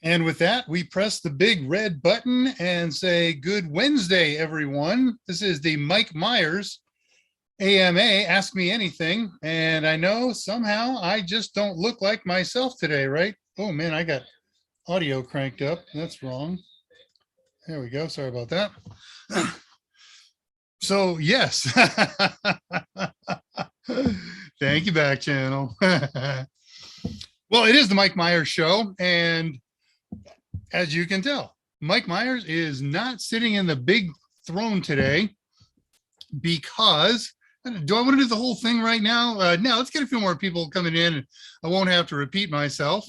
And with that, we press the big red button and say, good Wednesday, everyone. This is the Mike Meyers AMA, Ask Me Anything. And I know somehow I just don't look like myself today, right? Oh man, I got audio cranked up. That's wrong. There we go. Sorry about that. So yes. Thank you, back channel. Well, it is the Mike Meyers show. And as you can tell, Mike Meyers is not sitting in the big throne today because, do I want to do the whole thing right now? No, let's get a few more people coming in and I won't have to repeat myself.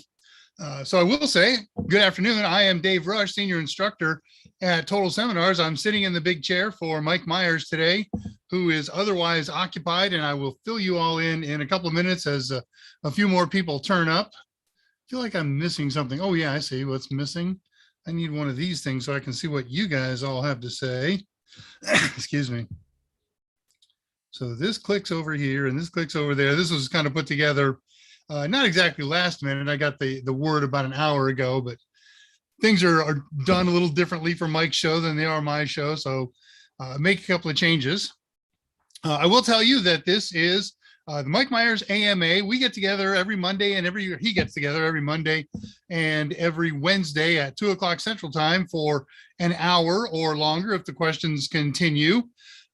So I will say, good afternoon. I am Dave Rush, senior instructor at Total Seminars. I'm sitting in the big chair for Mike Meyers today, who is otherwise occupied, and I will fill you all in a couple of minutes as a few more people turn up. I feel like I'm missing something. Oh yeah, I see what's missing. I need one of these things so I can see what you guys all have to say. Excuse me. So this clicks over here and this clicks over there. This was kind of put together, not exactly last minute. I got the word about an hour ago, but things are done a little differently for Mike's show than they are my show. So make a couple of changes. I will tell you that this is the Mike Meyers AMA. We get together every Monday and he gets together every Monday and every Wednesday at 2:00 Central Time for an hour or longer if the questions continue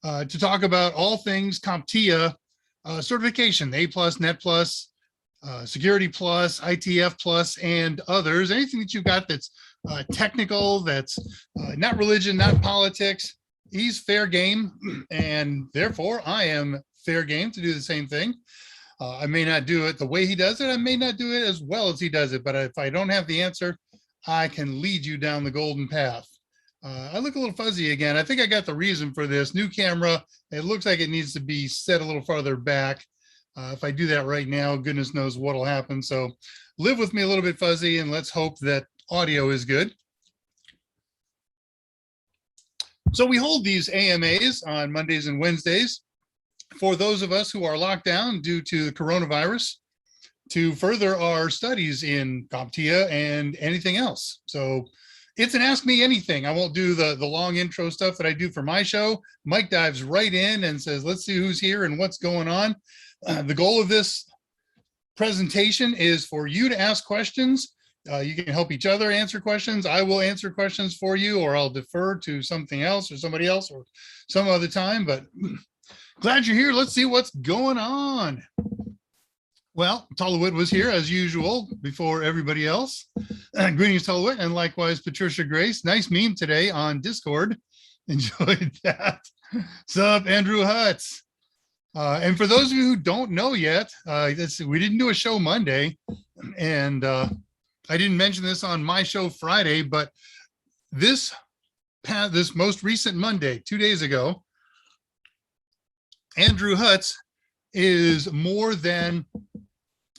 to talk about all things CompTIA certification, A+, Net+, Security Plus, ITF Plus, and others. Anything that you've got that's technical, that's not religion, not politics. He's fair game, and therefore I am fair game to do the same thing. I may not do it the way he does it. I may not do it as well as he does it, but if I don't have the answer, I can lead you down the golden path. I look a little fuzzy again. I think I got the reason for this. New camera. It looks like it needs to be set a little farther back. If I do that right now, goodness knows what'll happen. So live with me a little bit fuzzy, and let's hope that audio is good. So we hold these AMAs on Mondays and Wednesdays for those of us who are locked down due to the coronavirus to further our studies in CompTIA and anything else. So it's an Ask Me Anything. I won't do the long intro stuff that I do for my show. Mike dives right in and says, let's see who's here and what's going on. The goal of this presentation is for you to ask questions. You can help each other answer questions. I will answer questions for you, or I'll defer to something else or somebody else or some other time, but glad you're here. Let's see what's going on. Well, Tollywood was here as usual before everybody else. Greetings, Tollywood, and likewise Patricia Grace. Nice meme today on Discord. Enjoyed that. Sup, Andrew Hutz. And for those of you who don't know yet, we didn't do a show Monday, and I didn't mention this on my show Friday, but this most recent Monday, 2 days ago, Andrew Hutz is more than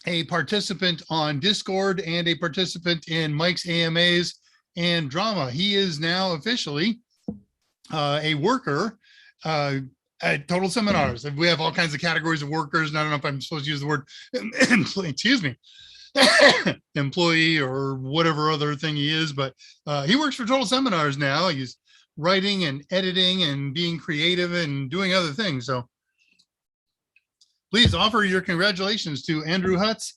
a participant on Discord and a participant in Mike's AMAs and drama. He is now officially a worker at Total Seminars. We have all kinds of categories of workers, and I don't know if I'm supposed to use the word excuse me, employee or whatever other thing he is, but he works for Total Seminars now. He's writing and editing and being creative and doing other things. So please offer your congratulations to Andrew Hutz.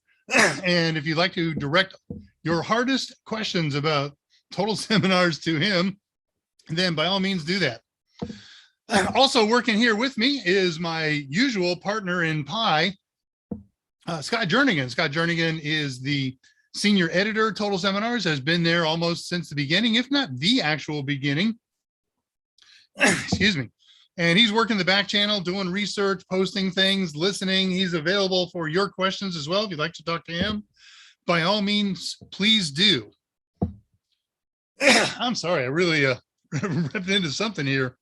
And if you'd like to direct your hardest questions about Total Seminars to him, then by all means do that. Also working here with me is my usual partner in Pi, Scott Jernigan. Scott Jernigan is the senior editor at Total Seminars, has been there almost since the beginning, if not the actual beginning. Excuse me. And he's working the back channel, doing research, posting things, listening. He's available for your questions as well. If you'd like to talk to him, by all means, please do. I'm sorry, I really ripped into something here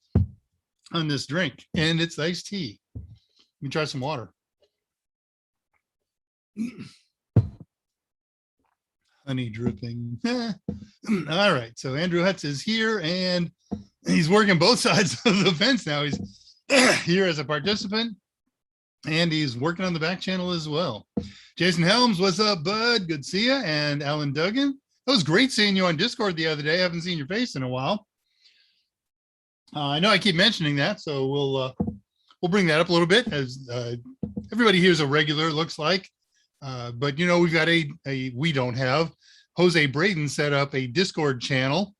on this drink, and it's iced tea. Let me try some water. Honey dripping. All right, so Andrew Hutz is here, and he's working both sides of the fence now. He's here as a participant, and he's working on the back channel as well. Jason Helms, what's up, bud? Good to see you. And Alan Duggan, It was great seeing you on Discord the other day. I haven't seen your face in a while. I know I keep mentioning that, so we'll bring that up a little bit as everybody here is a regular, it looks like. But you know, we've got we don't have. Jose Braden set up a Discord channel,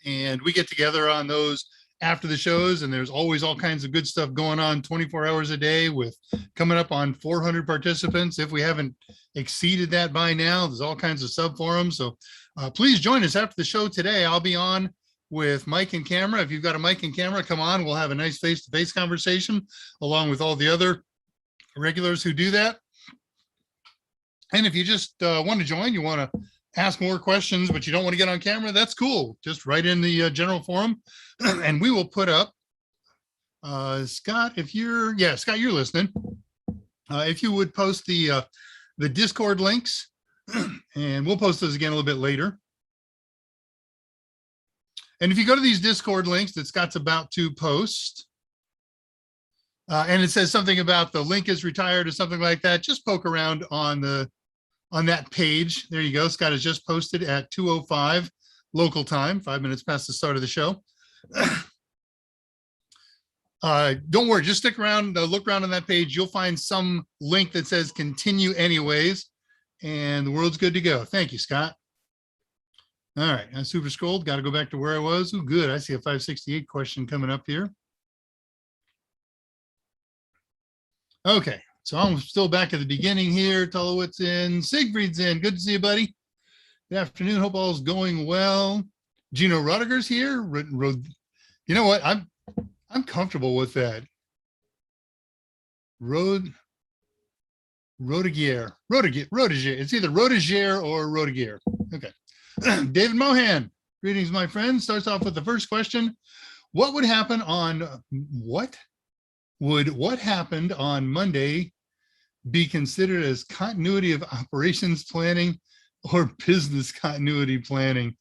and we get together on those after the shows, and there's always all kinds of good stuff going on 24 hours a day with coming up on 400 participants. If we haven't exceeded that by now, there's all kinds of sub forums. So please join us after the show today. I'll be on with mic and camera. If you've got a mic and camera, come on. We'll have a nice face-to-face conversation along with all the other regulars who do that. And if you just want to join, you want to ask more questions, but you don't want to get on camera, that's cool. Just write in the general forum and we will put up, Scott, Scott, you're listening. If you would post the Discord links and we'll post those again a little bit later. And if you go to these Discord links that Scott's about to post, and it says something about the link is retired or something like that, just poke around on that page. There you go. Scott has just posted at 2:05 local time, 5 minutes past the start of the show. Don't worry, just stick around, look around on that page. You'll find some link that says continue anyways, and the world's good to go. Thank you, Scott. All right, I super scrolled, got to go back to where I was. Oh, good. I see a 568 question coming up here. Okay, so I'm still back at the beginning here. Tulowit's in, Siegfried's in. Good to see you, buddy. Good afternoon. Hope all's going well. Gino Rodiger's here. You know what? I'm comfortable with that. Rodiger. It's either Rodiger or Rodiger. Okay. David Mohan, greetings, my friend. Starts off with the first question. What happened on Monday be considered as continuity of operations planning or business continuity planning?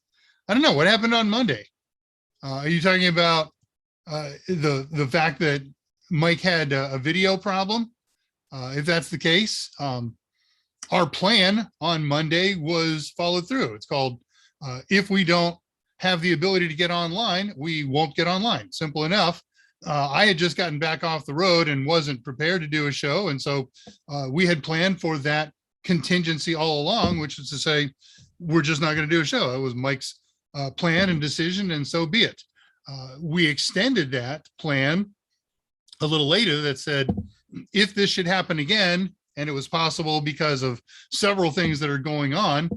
I don't know. What happened on Monday? Are you talking about the fact that Mike had a video problem? If that's the case, our plan on Monday was followed through. It's called, if we don't have the ability to get online, we won't get online. Simple enough. I had just gotten back off the road and wasn't prepared to do a show. And so we had planned for that contingency all along, which is to say, we're just not going to do a show. It was Mike's plan and decision, and so be it. We extended that plan a little later that said, if this should happen again, and it was possible because of several things that are going on,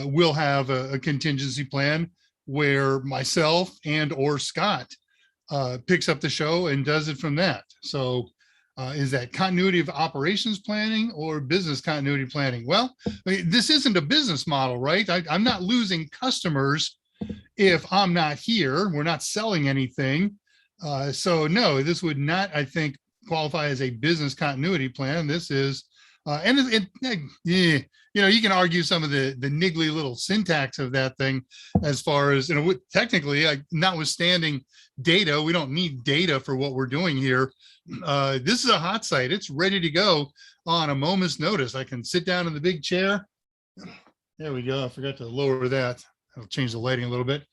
we'll have a contingency plan where myself and or Scott picks up the show and does it from that. So is that continuity of operations planning or business continuity planning? Well, this isn't a business model, right? I'm not losing customers if I'm not here. We're not selling anything. So no, this would not, I think, qualify as a business continuity plan. This is, you know, you can argue some of the niggly little syntax of that thing as far as, you know, technically, notwithstanding data, we don't need data for what we're doing here. This is a hot site. It's ready to go on a moment's notice. I can sit down in the big chair. There we go. I forgot to lower that. I'll change the lighting a little bit.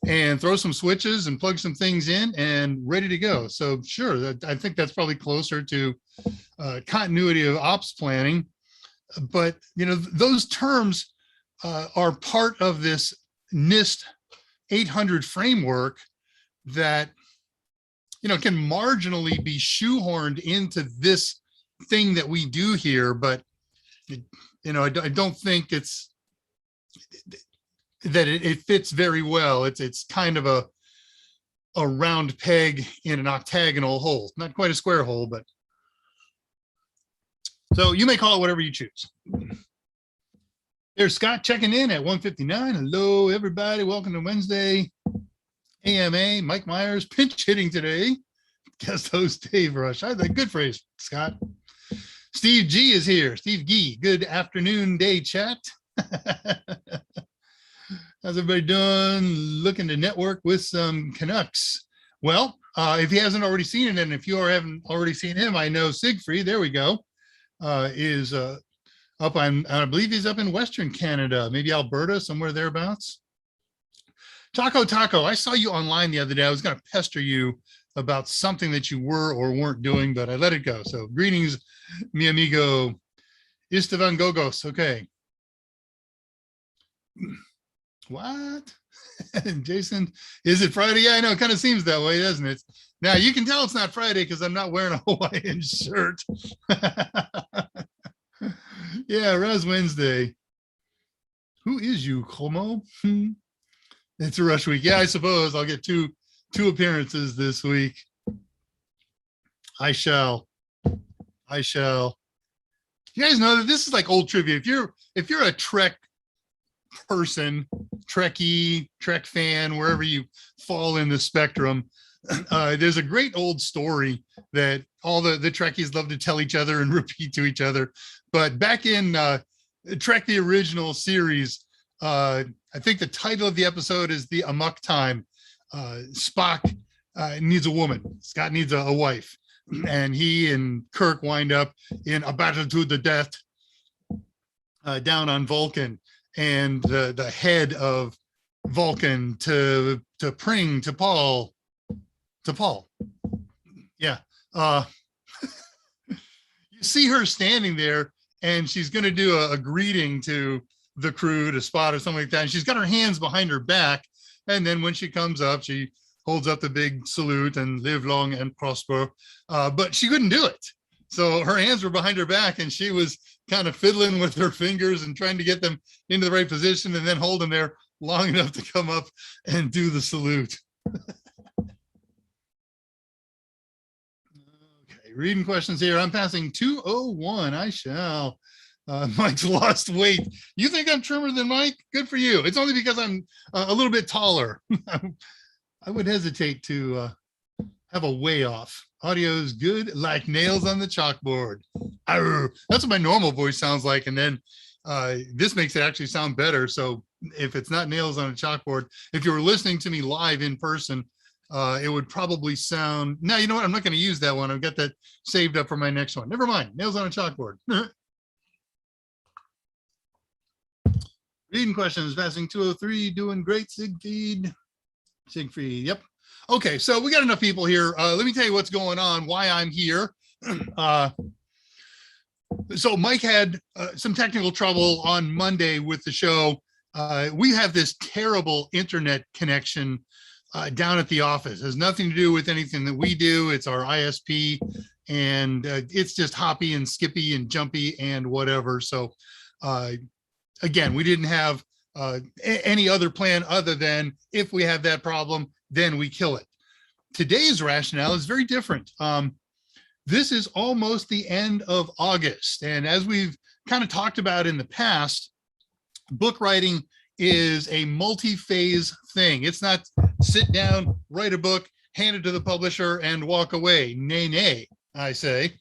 And throw some switches and plug some things in and ready to go. So sure, I think that's probably closer to continuity of ops planning. But, you know, those terms are part of this NIST 800 framework that, you know, can marginally be shoehorned into this thing that we do here. But, you know, I don't think it's that it fits very well. It's kind of a round peg in an octagonal hole, not quite a square hole, but so you may call it whatever you choose. There's Scott checking in at 1:59. Hello, everybody. Welcome to Wednesday AMA. Mike Meyers pinch hitting today. Guest host Dave Rush. I think good phrase, Scott. Steve G is here. Steve G. Good afternoon, day chat. How's everybody doing? Looking to network with some Canucks. Well, if he hasn't already seen it, and if you haven't already seen him, I know Siegfried, there we go, is a up on, I believe he's up in Western Canada, maybe Alberta, somewhere thereabouts. Taco, I saw you online the other day. I was going to pester you about something that you were or weren't doing, but I let it go. So greetings, mi amigo Istvan Gogos. Okay. What? Jason, is it Friday? Yeah, I know. It kind of seems that way, doesn't it? Now you can tell it's not Friday because I'm not wearing a Hawaiian shirt. Yeah, Raz Wednesday. Who is you, Como? It's a rush week. Yeah, I suppose I'll get two appearances this week. I shall. You guys know that this is like old trivia. If you're a Trek person, Trekkie, Trek fan, wherever you fall in the spectrum, there's a great old story that all the Trekkies love to tell each other and repeat to each other. But back in Trek, the original series, I think the title of the episode is The Amok Time. Spock needs a woman. Scott needs a wife. And he and Kirk wind up in a battle to the death down on Vulcan. And the head of Vulcan to Pring to Paul. Yeah. You see her standing there and she's going to do a greeting to the crew, to Spot or something like that. And she's got her hands behind her back. And then when she comes up, she holds up the big salute and live long and prosper. But she couldn't do it. So her hands were behind her back and she was kind of fiddling with her fingers and trying to get them into the right position and then hold them there long enough to come up and do the salute. Okay, reading questions here. I'm passing 201. I shall. Mike's lost weight. You think I'm trimmer than Mike? Good for you. It's only because I'm a little bit taller. I would hesitate to have a way off. Audio is good, like nails on the chalkboard. Arr. That's what my normal voice sounds like. And then this makes it actually sound better. So if it's not nails on a chalkboard, if you were listening to me live in person, it would probably sound, no, you know what? I'm not going to use that one. I've got that saved up for my next one. Never mind. Nails on a chalkboard. Reading questions, passing 203, doing great, Siegfried. Yep. Okay, so we got enough people here. Let me tell you what's going on, why I'm here. So Mike had some technical trouble on Monday with the show. We have this terrible internet connection down at the office. It has nothing to do with anything that we do. It's our ISP, and it's just hoppy and skippy and jumpy and whatever. So again, we didn't have any other plan other than if we have that problem, then we kill it. Today's rationale is very different. This is almost the end of August. And as we've kind of talked about in the past, book writing is a multi-phase thing. It's not sit down, write a book, hand it to the publisher and walk away. Nay, nay, I say.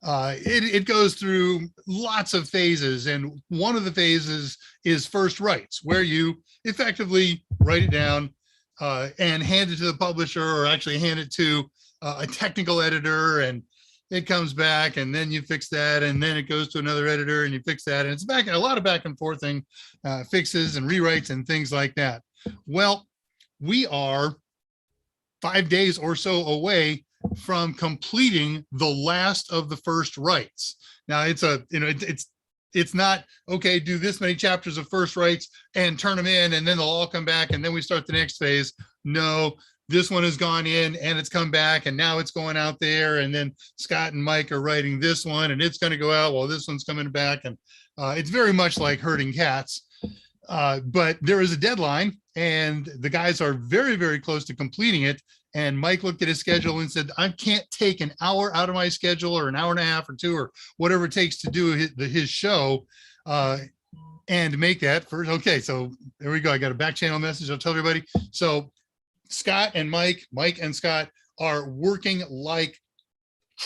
It goes through lots of phases, and one of the phases is first writes, where you effectively write it down and hand it to the publisher, or actually hand it to a technical editor, and it comes back, and then you fix that, and then it goes to another editor and you fix that, and it's a lot of back and forth thing, fixes and rewrites and things like that. Well, we are 5 days or so away from completing the last of the first writes. Now it's not, okay, do this many chapters of first writes and turn them in, and then they'll all come back and then we start the next phase. No, this one has gone in and it's come back and now it's going out there, and then Scott and Mike are writing this one and it's going to go out while this one's coming back. And it's very much like herding cats. But there is a deadline and the guys are very, very close to completing it. And Mike looked at his schedule and said, I can't take an hour out of my schedule, or an hour and a half or two, or whatever it takes to do his show and make that first. Okay, so there we go. I got a back channel message. I'll tell everybody. So Scott and Mike and Scott are working like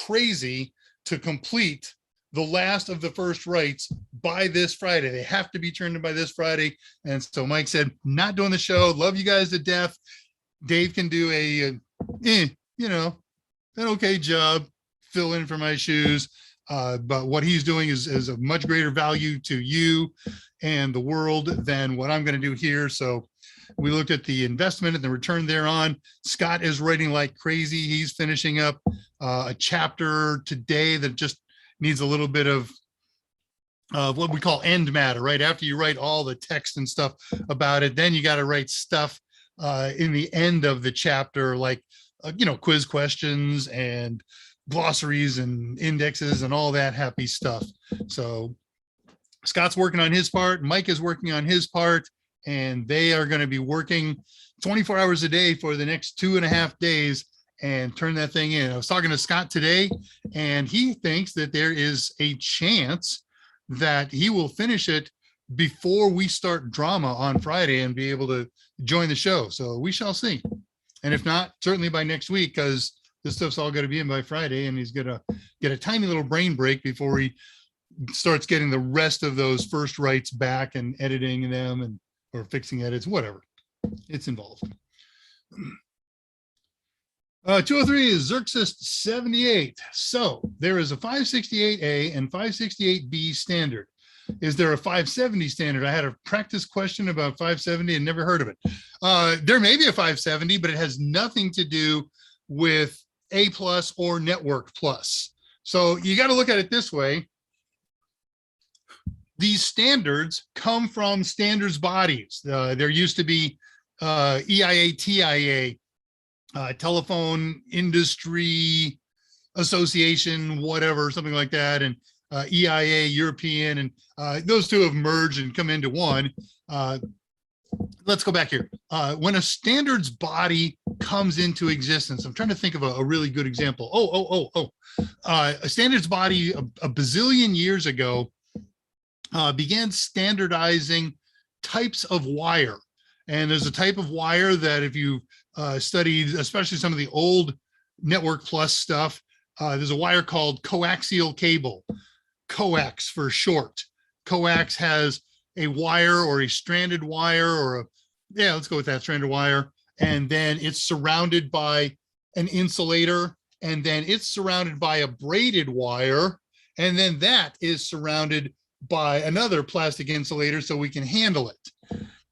crazy to complete the last of the first writes by this Friday. They have to be turned in by this Friday. And so Mike said, not doing the show. Love you guys to death. Dave can do an okay job, fill in for my shoes. But what he's doing is of much greater value to you and the world than what I'm going to do here. So we looked at the investment and the return thereon. Scott is writing like crazy. He's finishing up a chapter today that just needs a little bit of what we call end matter, right? After you write all the text and stuff about it, then you got to write stuff in the end of the chapter, like, quiz questions and glossaries and indexes and all that happy stuff. So Scott's working on his part, Mike is working on his part, and they are going to be working 24 hours a day for the next 2.5 days and turn that thing in. I was talking to Scott today, and he thinks that there is a chance that he will finish it before we start drama on Friday and be able to join the show. So we shall see. And if not, certainly by next week, because this stuff's all going to be in by Friday, and he's going to get a tiny little brain break before he starts getting the rest of those first writes back and editing them or fixing edits, whatever it's involved. 203 is Xerxes 78. So there is a 568A and 568B standard. Is there a 570 standard? I had a practice question about 570 and never heard of it. There may be a 570, but it has nothing to do with A+ or Network Plus. So you got to look at it this way. These standards come from standards bodies. There used to be EIA, TIA, Telephone Industry Association, whatever, something like that, and EIA, European, and those two have merged and come into one. Let's go back here. When a standards body comes into existence, I'm trying to think of a really good example. A standards body a bazillion years ago began standardizing types of wire. And there's a type of wire that if you studied, especially some of the old Network Plus stuff, there's a wire called coaxial cable, coax for short. Coax has a wire or a stranded wire or let's go with that, stranded wire. And then it's surrounded by an insulator, and then it's surrounded by a braided wire. And then that is surrounded by another plastic insulator so we can handle it.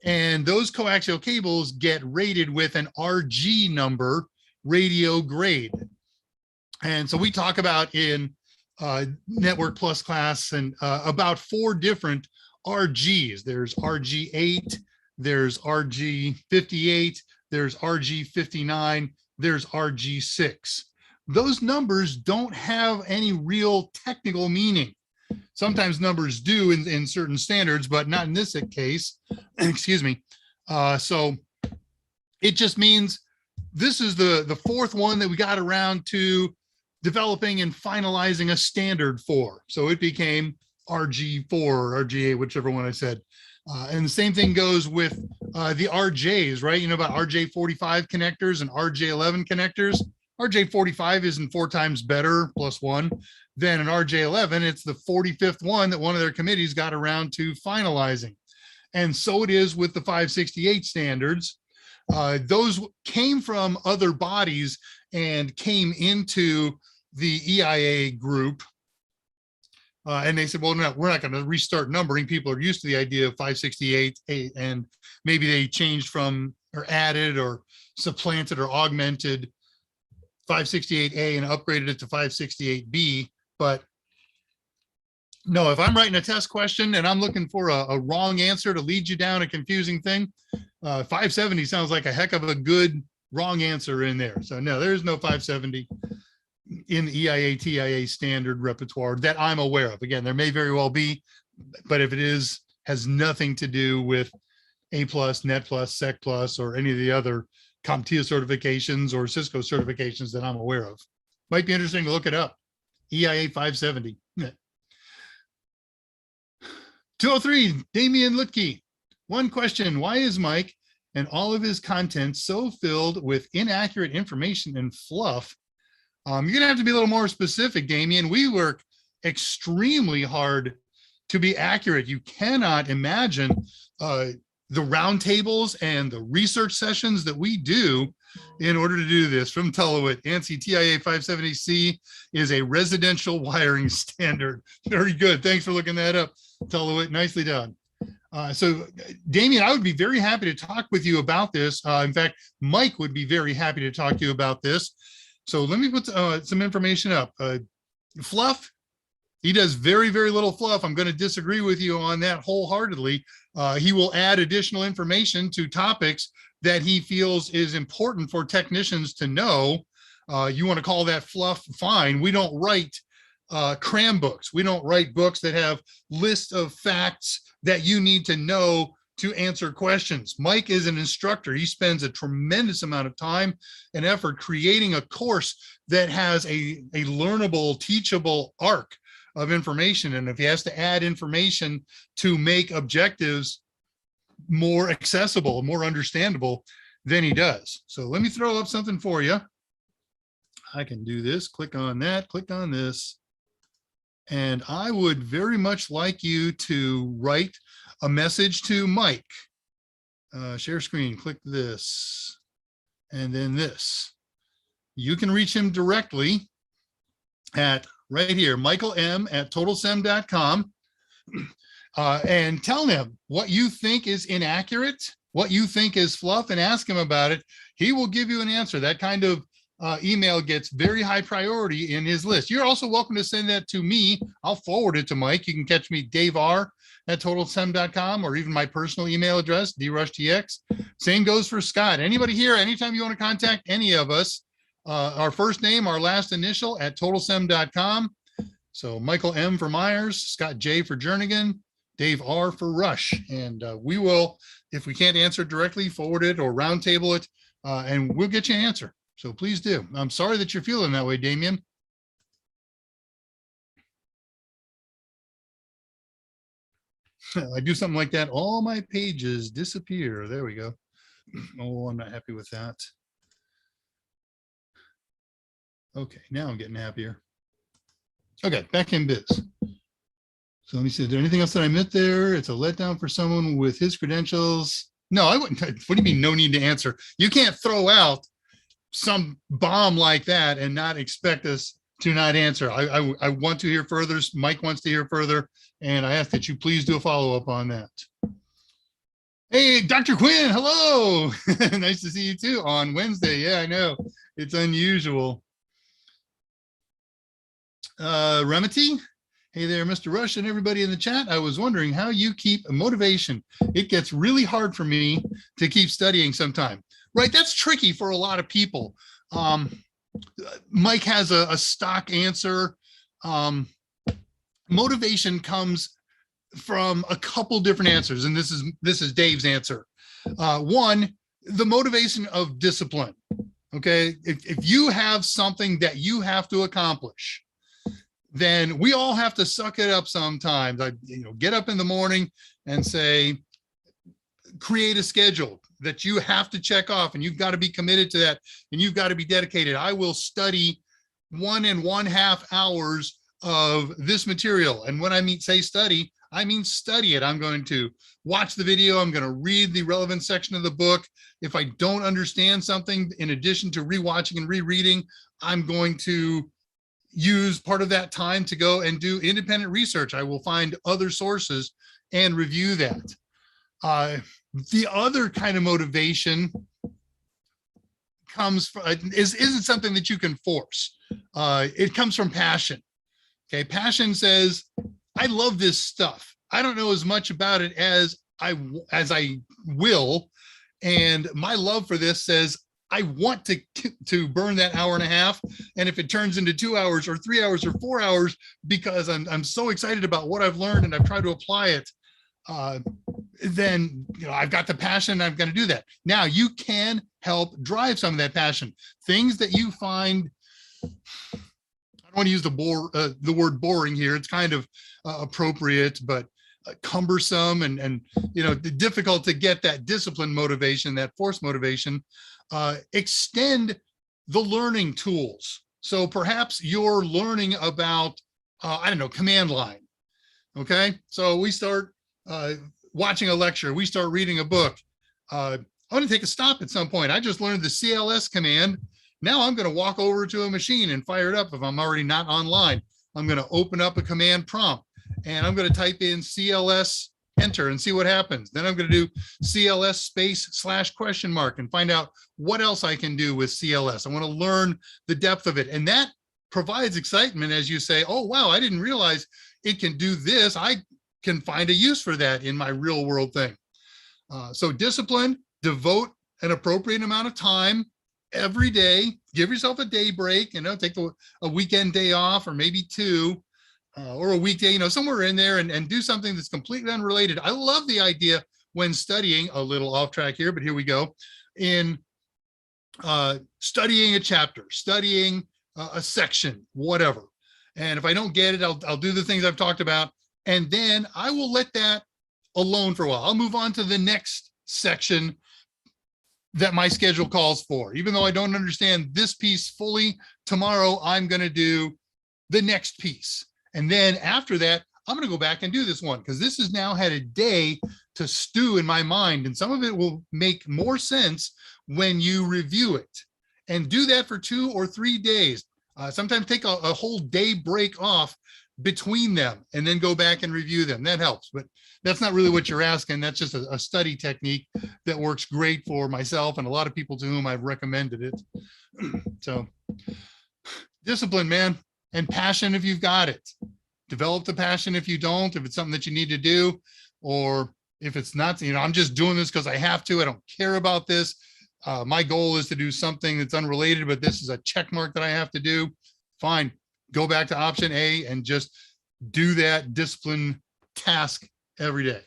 And those coaxial cables get rated with an RG number, radio grade. And so we talk about in Network Plus class and about 4 different RGs. There's RG8, there's RG58, there's RG59, there's RG6. Those numbers don't have any real technical meaning. Sometimes numbers do in certain standards, but not in this case. Excuse me. So it just means this is the 4th one that we got around to developing and finalizing a standard for. So it became RG4 or RG8, whichever one I said. And the same thing goes with the RJs, right? You know about RJ45 connectors and RJ11 connectors. RJ45 isn't 4 times better plus 1 than an RJ11. It's the 45th one that one of their committees got around to finalizing. And so it is with the 568 standards. Those came from other bodies and came into the EIA group. And they said, well, no, we're not going to restart numbering. People are used to the idea of 568, and maybe they changed from or added or supplanted or augmented 568A and upgraded it to 568B. But no, if I'm writing a test question and I'm looking for a wrong answer to lead you down a confusing thing, 570 sounds like a heck of a good wrong answer in there. So no, there's no 570 in the EIA, TIA standard repertoire that I'm aware of. Again, there may very well be, but if it is, has nothing to do with A+, Net+, Sec+, or any of the other CompTIA certifications or Cisco certifications that I'm aware of. Might be interesting to look it up. EIA 570. 203, Damian Lutke. One question, why is Mike and all of his content so filled with inaccurate information and fluff? You're gonna have to be a little more specific, Damian. We work extremely hard to be accurate. You cannot imagine the roundtables and the research sessions that we do in order to do this from Tellowit. ANSI TIA 570C is a residential wiring standard. Very good. Thanks for looking that up, Tellowit. Nicely done. So Damien, I would be very happy to talk with you about this. In fact, Mike would be very happy to talk to you about this. So let me put some information up. Fluff, he does very, very little fluff. I'm going to disagree with you on that wholeheartedly. He will add additional information to topics that he feels is important for technicians to know. You want to call that fluff, fine. We don't write cram books. We don't write books that have lists of facts that you need to know to answer questions. Mike is an instructor. He spends a tremendous amount of time and effort creating a course that has a learnable, teachable arc of information. And if he has to add information to make objectives more accessible, more understandable, then he does. So let me throw up something for you. I can do this, click on that, click on this. And I would very much like you to write a message to Mike. Share screen, click this, and then this. You can reach him directly at right here, michaelm@totalsem.com, and tell him what you think is inaccurate, what you think is fluff, and ask him about it. He will give you an answer. That kind of email gets very high priority in his list. You're also welcome to send that to me. I'll forward it to Mike. You can catch me, daver@totalsem.com, or even my personal email address, drushtx. Same goes for Scott. Anybody here, anytime you want to contact any of us, our first name, our last initial at totalsem.com. So Michael M for Meyers, Scott J for Jernigan, Dave R for Rush. And we will, if we can't answer directly, forward it or roundtable it, and we'll get you an answer. So please do. I'm sorry that you're feeling that way, Damien. I do something like that, all my pages disappear. There we go. Oh, I'm not happy with that. Okay, now I'm getting happier. Okay, back in biz. So let me see, is there anything else that I missed there? It's a letdown for someone with his credentials. No, I wouldn't. What do you mean no need to answer? You can't throw out some bomb like that and not expect us to not answer. I want to hear further. Mike wants to hear further, and I ask that you please do a follow-up on that. Hey, Dr. Quinn, hello. Nice to see you too on Wednesday. Yeah, I know. It's unusual. Remedy, hey there, Mr. Rush and everybody in the chat. I was wondering how you keep motivation. It gets really hard for me to keep studying sometime. Right, that's tricky for a lot of people. Mike has a stock answer. Motivation comes from a couple different answers, and this is Dave's answer. One, the motivation of discipline. Okay, if you have something that you have to accomplish, then we all have to suck it up sometimes. Get up in the morning and say, create a schedule that you have to check off, and you've got to be committed to that, and you've got to be dedicated. I will study 1.5 hours of this material. And when I say study, I mean study it. I'm going to watch the video. I'm going to read the relevant section of the book. If I don't understand something, in addition to rewatching and rereading, I'm going to use part of that time to go and do independent research. I will find other sources and review that. The other kind of motivation comes from, isn't something that you can force. It comes from passion. Okay, passion says, I love this stuff. I don't know as much about it as I will, and my love for this says I want to burn that 1.5 hours, and if it turns into 2 hours or 3 hours or 4 hours, because I'm so excited about what I've learned and I've tried to apply it, then I've got the passion. I'm going to do that. Now you can help drive some of that passion. Things that you find, I don't want to use the word boring here. It's kind of appropriate, but cumbersome and difficult to get that discipline motivation, that force motivation. Extend the learning tools. So perhaps you're learning about, I don't know, command line. Okay, so we start watching a lecture, we start reading a book. I'm going to take a stop at some point. I just learned the CLS command. Now I'm going to walk over to a machine and fire it up if I'm already not online. I'm going to open up a command prompt and I'm going to type in CLS enter and see what happens. Then I'm going to do CLS space / question mark and find out what else I can do with CLS. I want to learn the depth of it. And that provides excitement as you say, oh, wow, I didn't realize it can do this. I can find a use for that in my real world thing. So discipline, devote an appropriate amount of time every day, give yourself a day break, take a weekend day off or maybe two, or a weekday, somewhere in there and do something that's completely unrelated. I love the idea when studying, a little off track here, but here we go, in studying a chapter, studying a section, whatever. And if I don't get it, I'll do the things I've talked about. And then I will let that alone for a while. I'll move on to the next section that my schedule calls for. Even though I don't understand this piece fully, tomorrow I'm going to do the next piece. And then after that, I'm going to go back and do this one because this has now had a day to stew in my mind. And some of it will make more sense when you review it. And do that for 2 or 3 days. Sometimes take a whole day break off between them and then go back and review them. That helps, but that's not really what you're asking. That's just a study technique that works great for myself and a lot of people to whom I've recommended it. So discipline, man, and passion if you've got it. Develop the passion if you don't, if it's something that you need to do, or if it's not, I'm just doing this because I have to, I don't care about this. My goal is to do something that's unrelated, but this is a check mark that I have to do. Fine. Go back to option A and just do that discipline task every day.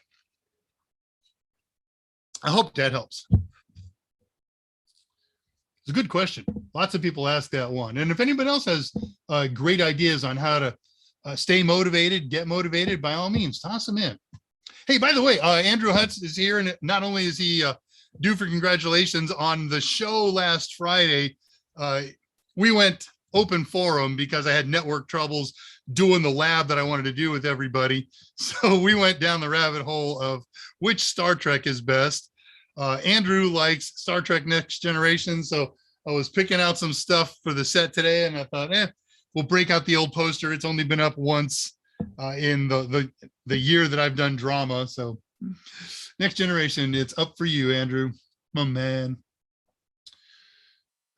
I hope that helps. It's a good question. Lots of people ask that one. And if anybody else has great ideas on how to stay motivated, get motivated, by all means, toss them in. Hey, by the way, Andrew Hutz is here, and not only is he due for congratulations on the show last Friday, we went open forum because I had network troubles doing the lab that I wanted to do with everybody. So we went down the rabbit hole of which Star Trek is best. Andrew likes Star Trek Next Generation. So I was picking out some stuff for the set today and I thought, we'll break out the old poster. It's only been up once in the year that I've done drama. So Next Generation, it's up for you, Andrew, my man.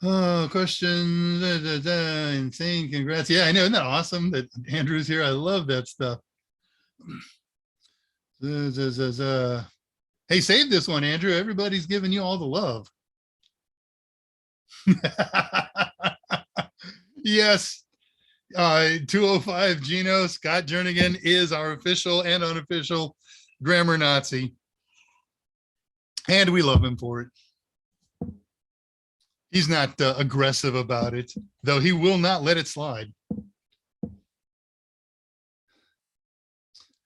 Oh, questions, insane, congrats. Yeah, I know, isn't that awesome that Andrew's here? I love that stuff. Hey, save this one, Andrew. Everybody's giving you all the love. Yes, 205 Gino, Scott Jernigan is our official and unofficial grammar Nazi. And we love him for it. He's not aggressive about it, though he will not let it slide.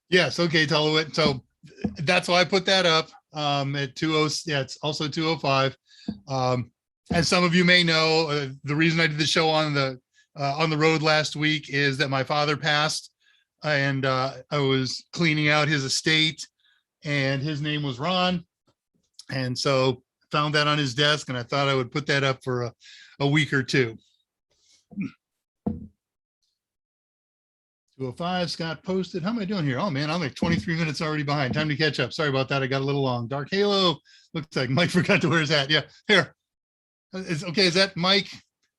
Yes, okay, Tullowit. So that's why I put that up at 20. Yeah, it's also 205. As some of you may know, the reason I did the show on the road last week is that my father passed, and I was cleaning out his estate, and his name was Ron, and so found that on his desk, and I thought I would put that up for a week or two. 205, Scott posted. How am I doing here? Oh man, I'm like 23 minutes already behind. Time to catch up. Sorry about that. I got a little long. Dark Halo. Looks like Mike forgot to wear his hat. Yeah, here. It's okay. Is that Mike?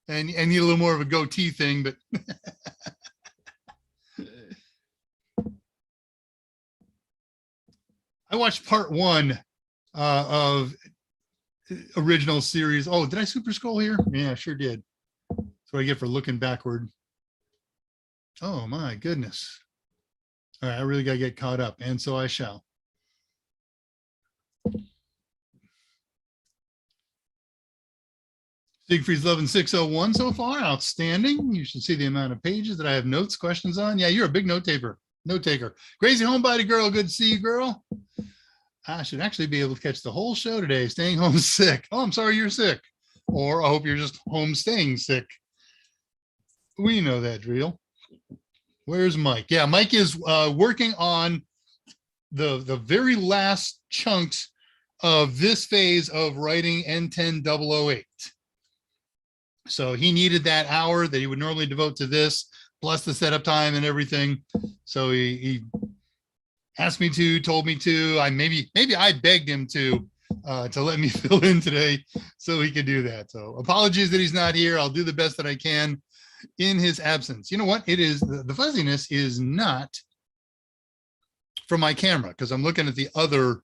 And need a little more of a goatee thing, but I watched part 1 of original series. Oh, did I super scroll here? Yeah, I sure did. That's what I get for looking backward. Oh my goodness. All right, I really got to get caught up, and so I shall. Siegfried's loving 601 so far. Outstanding. You should see the amount of pages that I have notes, questions on. Yeah, you're a big note taker. Crazy homebody girl. Good to see you, girl. I should actually be able to catch the whole show today. Staying home sick. Oh, I'm sorry you're sick. Or I hope you're just home staying sick. We know that drill. Where's Mike? Yeah, Mike is working on the very last chunks of this phase of writing N10008. So he needed that hour that he would normally devote to this, plus the setup time and everything. So he asked me to, told me to. Maybe I begged him to let me fill in today so he could do that. So apologies that he's not here. I'll do the best that I can in his absence. You know what? It is the fuzziness is not from my camera, because I'm looking at the other,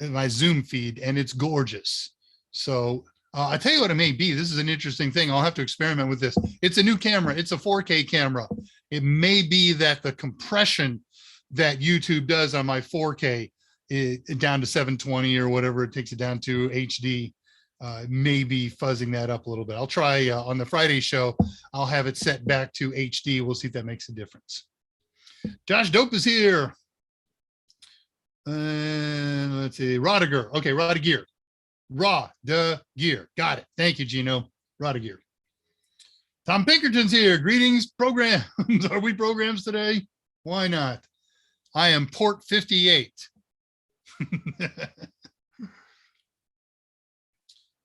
my Zoom feed, and it's gorgeous. So I tell you what it may be. This is an interesting thing. I'll have to experiment with this. It's a new camera. It's a 4K camera. It may be that the compression that YouTube does on my 4K down to 720 or whatever it takes it down to HD, maybe fuzzing that up a little bit. I'll try on the Friday show. I'll have it set back to HD. We'll see if that makes a difference. Josh Dope is here. And let's see, Rodiger. Okay, Rodiger. Rodiger. Got it. Thank you, Gino. Rodiger. Tom Pinkerton's here. Greetings, programs. Are we programs today? Why not? I am port 58.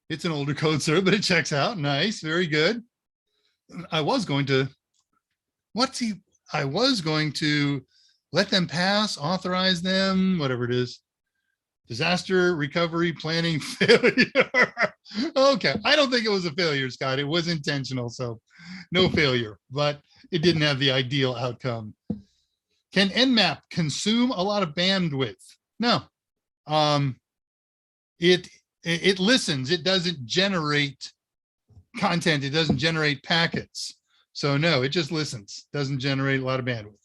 It's an older code, sir, but it checks out. Nice. Very good. I was going to let them pass, authorize them, whatever it is. Disaster recovery planning failure. Okay. I don't think it was a failure, Scott. It was intentional. So no failure, but it didn't have the ideal outcome. Can Nmap consume a lot of bandwidth? No. It listens. It doesn't generate content. It doesn't generate packets. So no, it just listens. Doesn't generate a lot of bandwidth.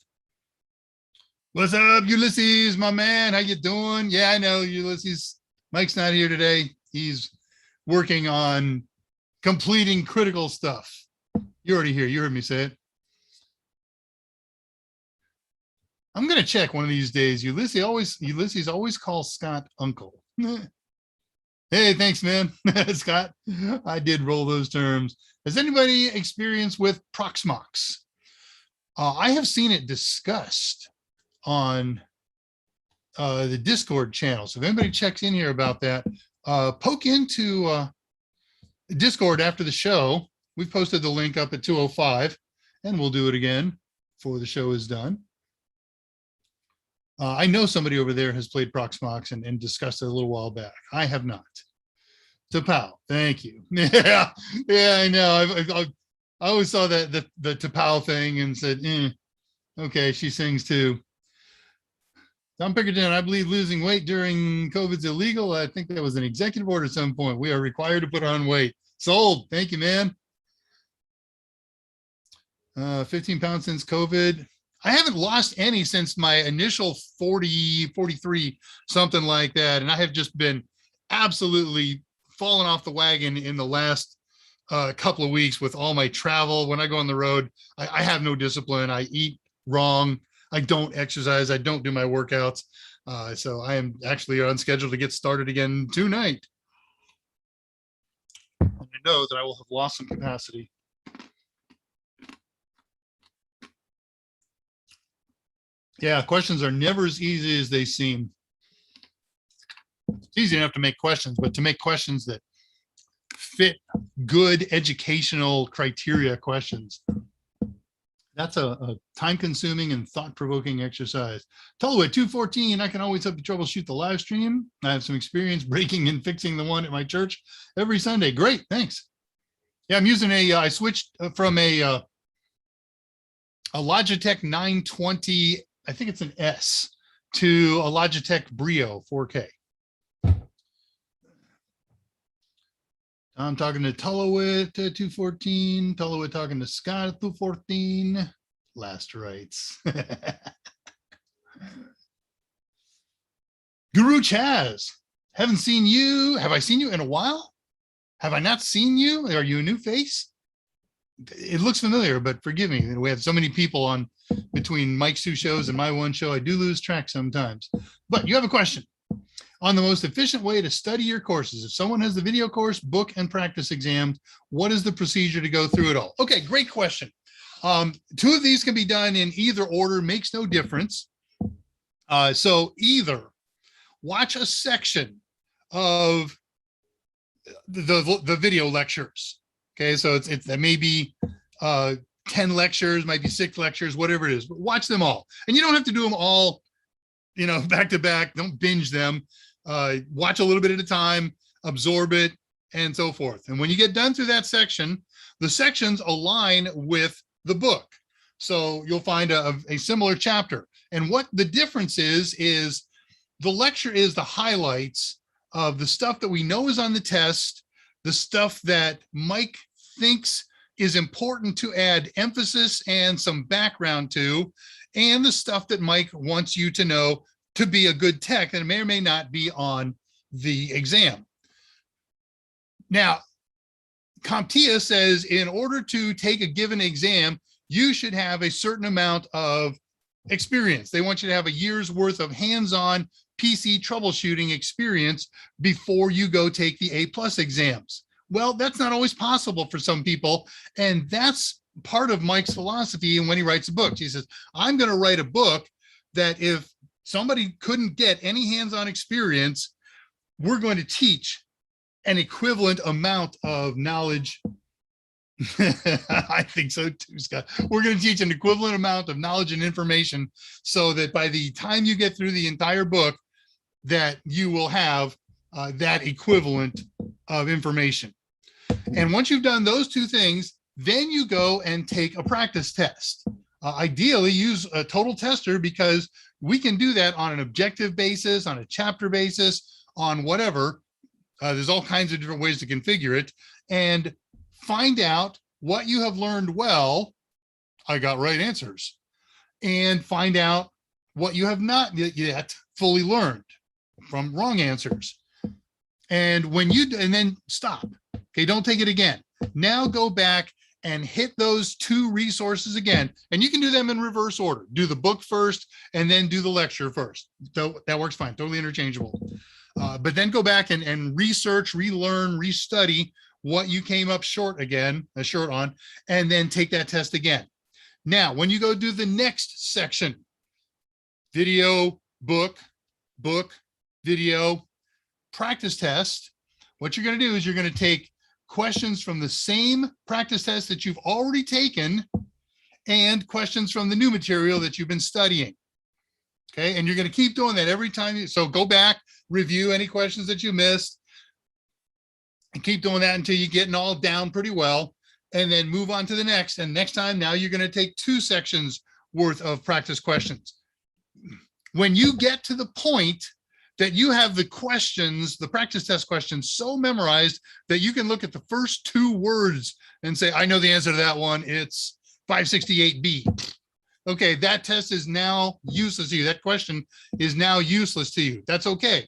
What's up, Ulysses, my man? How you doing? Yeah, I know, Ulysses. Mike's not here today. He's working on completing critical stuff. You already hear. You heard me say it. I'm gonna check one of these days. Ulysses always calls Scott uncle. Hey, thanks, man. Scott, I did roll those terms. Has anybody experienced with Proxmox? I have seen it discussed on the Discord channel. So if anybody checks in here about that, poke into Discord after the show. We've posted the link up at 2:05, and we'll do it again before the show is done. I know somebody over there has played Proxmox and discussed it a little while back. I have not. Tapao, thank you. Yeah, I know. I always saw the Tapao thing and said, okay, she sings too. Tom Pinkerton, I believe losing weight during COVID's illegal. I think that was an executive order at some point. We are required to put on weight. Sold. Thank you, man. 15 pounds since COVID. I haven't lost any since my initial 40, 43, something like that. And I have just been absolutely falling off the wagon in the last couple of weeks with all my travel. When I go on the road, I have no discipline. I eat wrong. I don't exercise. I don't do my workouts. So I am actually on schedule to get started again tonight. And I know that I will have lost some capacity. Yeah, questions are never as easy as they seem. It's easy enough to make questions, but to make questions that fit good educational criteria questions, that's a time-consuming and thought-provoking exercise. Tellaway 214, I can always help you troubleshoot the live stream. I have some experience breaking and fixing the one at my church every Sunday. Great, thanks. Yeah, I'm using I switched from a Logitech 920, I think it's an S, to a Logitech Brio 4K. I'm talking to Tullowit at 214, Tullowit talking to Scott at 214. Last rights. Guru Chaz, haven't seen you. Have I seen you in a while? Have I not seen you? Are you a new face? It looks familiar, but forgive me. We have so many people on between Mike's two shows and my one show. I do lose track sometimes. But you have a question on the most efficient way to study your courses. If someone has the video course, book, and practice exams, what is the procedure to go through it all? Okay, great question. Two of these can be done in either order, makes no difference. So either watch a section of the video lectures. Okay, so it's that may be 10 lectures, might be 6 lectures, whatever it is, but watch them all. And you don't have to do them all, back to back. Don't binge them. Watch a little bit at a time, absorb it, and so forth. And when you get done through that section, the sections align with the book. So you'll find a similar chapter. And what the difference is the lecture is the highlights of the stuff that we know is on the test, the stuff that Mike thinks is important to add emphasis and some background to, and the stuff that Mike wants you to know to be a good tech that may or may not be on the exam. Now, CompTIA says in order to take a given exam, you should have a certain amount of experience. They want you to have a year's worth of hands-on PC troubleshooting experience before you go take the A+ exams. Well, that's not always possible for some people. And that's part of Mike's philosophy. And when he writes a book, he says, I'm going to write a book that if somebody couldn't get any hands-on experience, we're going to teach an equivalent amount of knowledge. I think so too, Scott. We're going to teach an equivalent amount of knowledge and information so that by the time you get through the entire book, that you will have that equivalent of information. And once you've done those two things, then you go and take a practice test. Ideally, use a total tester because we can do that on an objective basis, on a chapter basis, on whatever. There's all kinds of different ways to configure it. And find out what you have learned well. I got right answers. And find out what you have not yet fully learned from wrong answers. And then stop. Okay, don't take it again. Now go back and hit those 2 resources again. And you can do them in reverse order. Do the book first and then do the lecture first. So that works fine, totally interchangeable. But then go back and research, relearn, restudy what you came up short on, and then take that test again. Now, when you go do the next section, video, book, video, practice test, what you're going to do is you're going to take questions from the same practice test that you've already taken and questions from the new material that you've been studying. Okay, and you're going to keep doing that every time. So go back, review any questions that you missed, and keep doing that until you get it all down pretty well, and then move on to the next. And next time, now you're going to take 2 sections worth of practice questions. When you get to the point that you have the questions, the practice test questions so memorized that you can look at the first 2 words and say, I know the answer to that one. It's 568B. Okay, that test is now useless to you. That question is now useless to you. That's okay.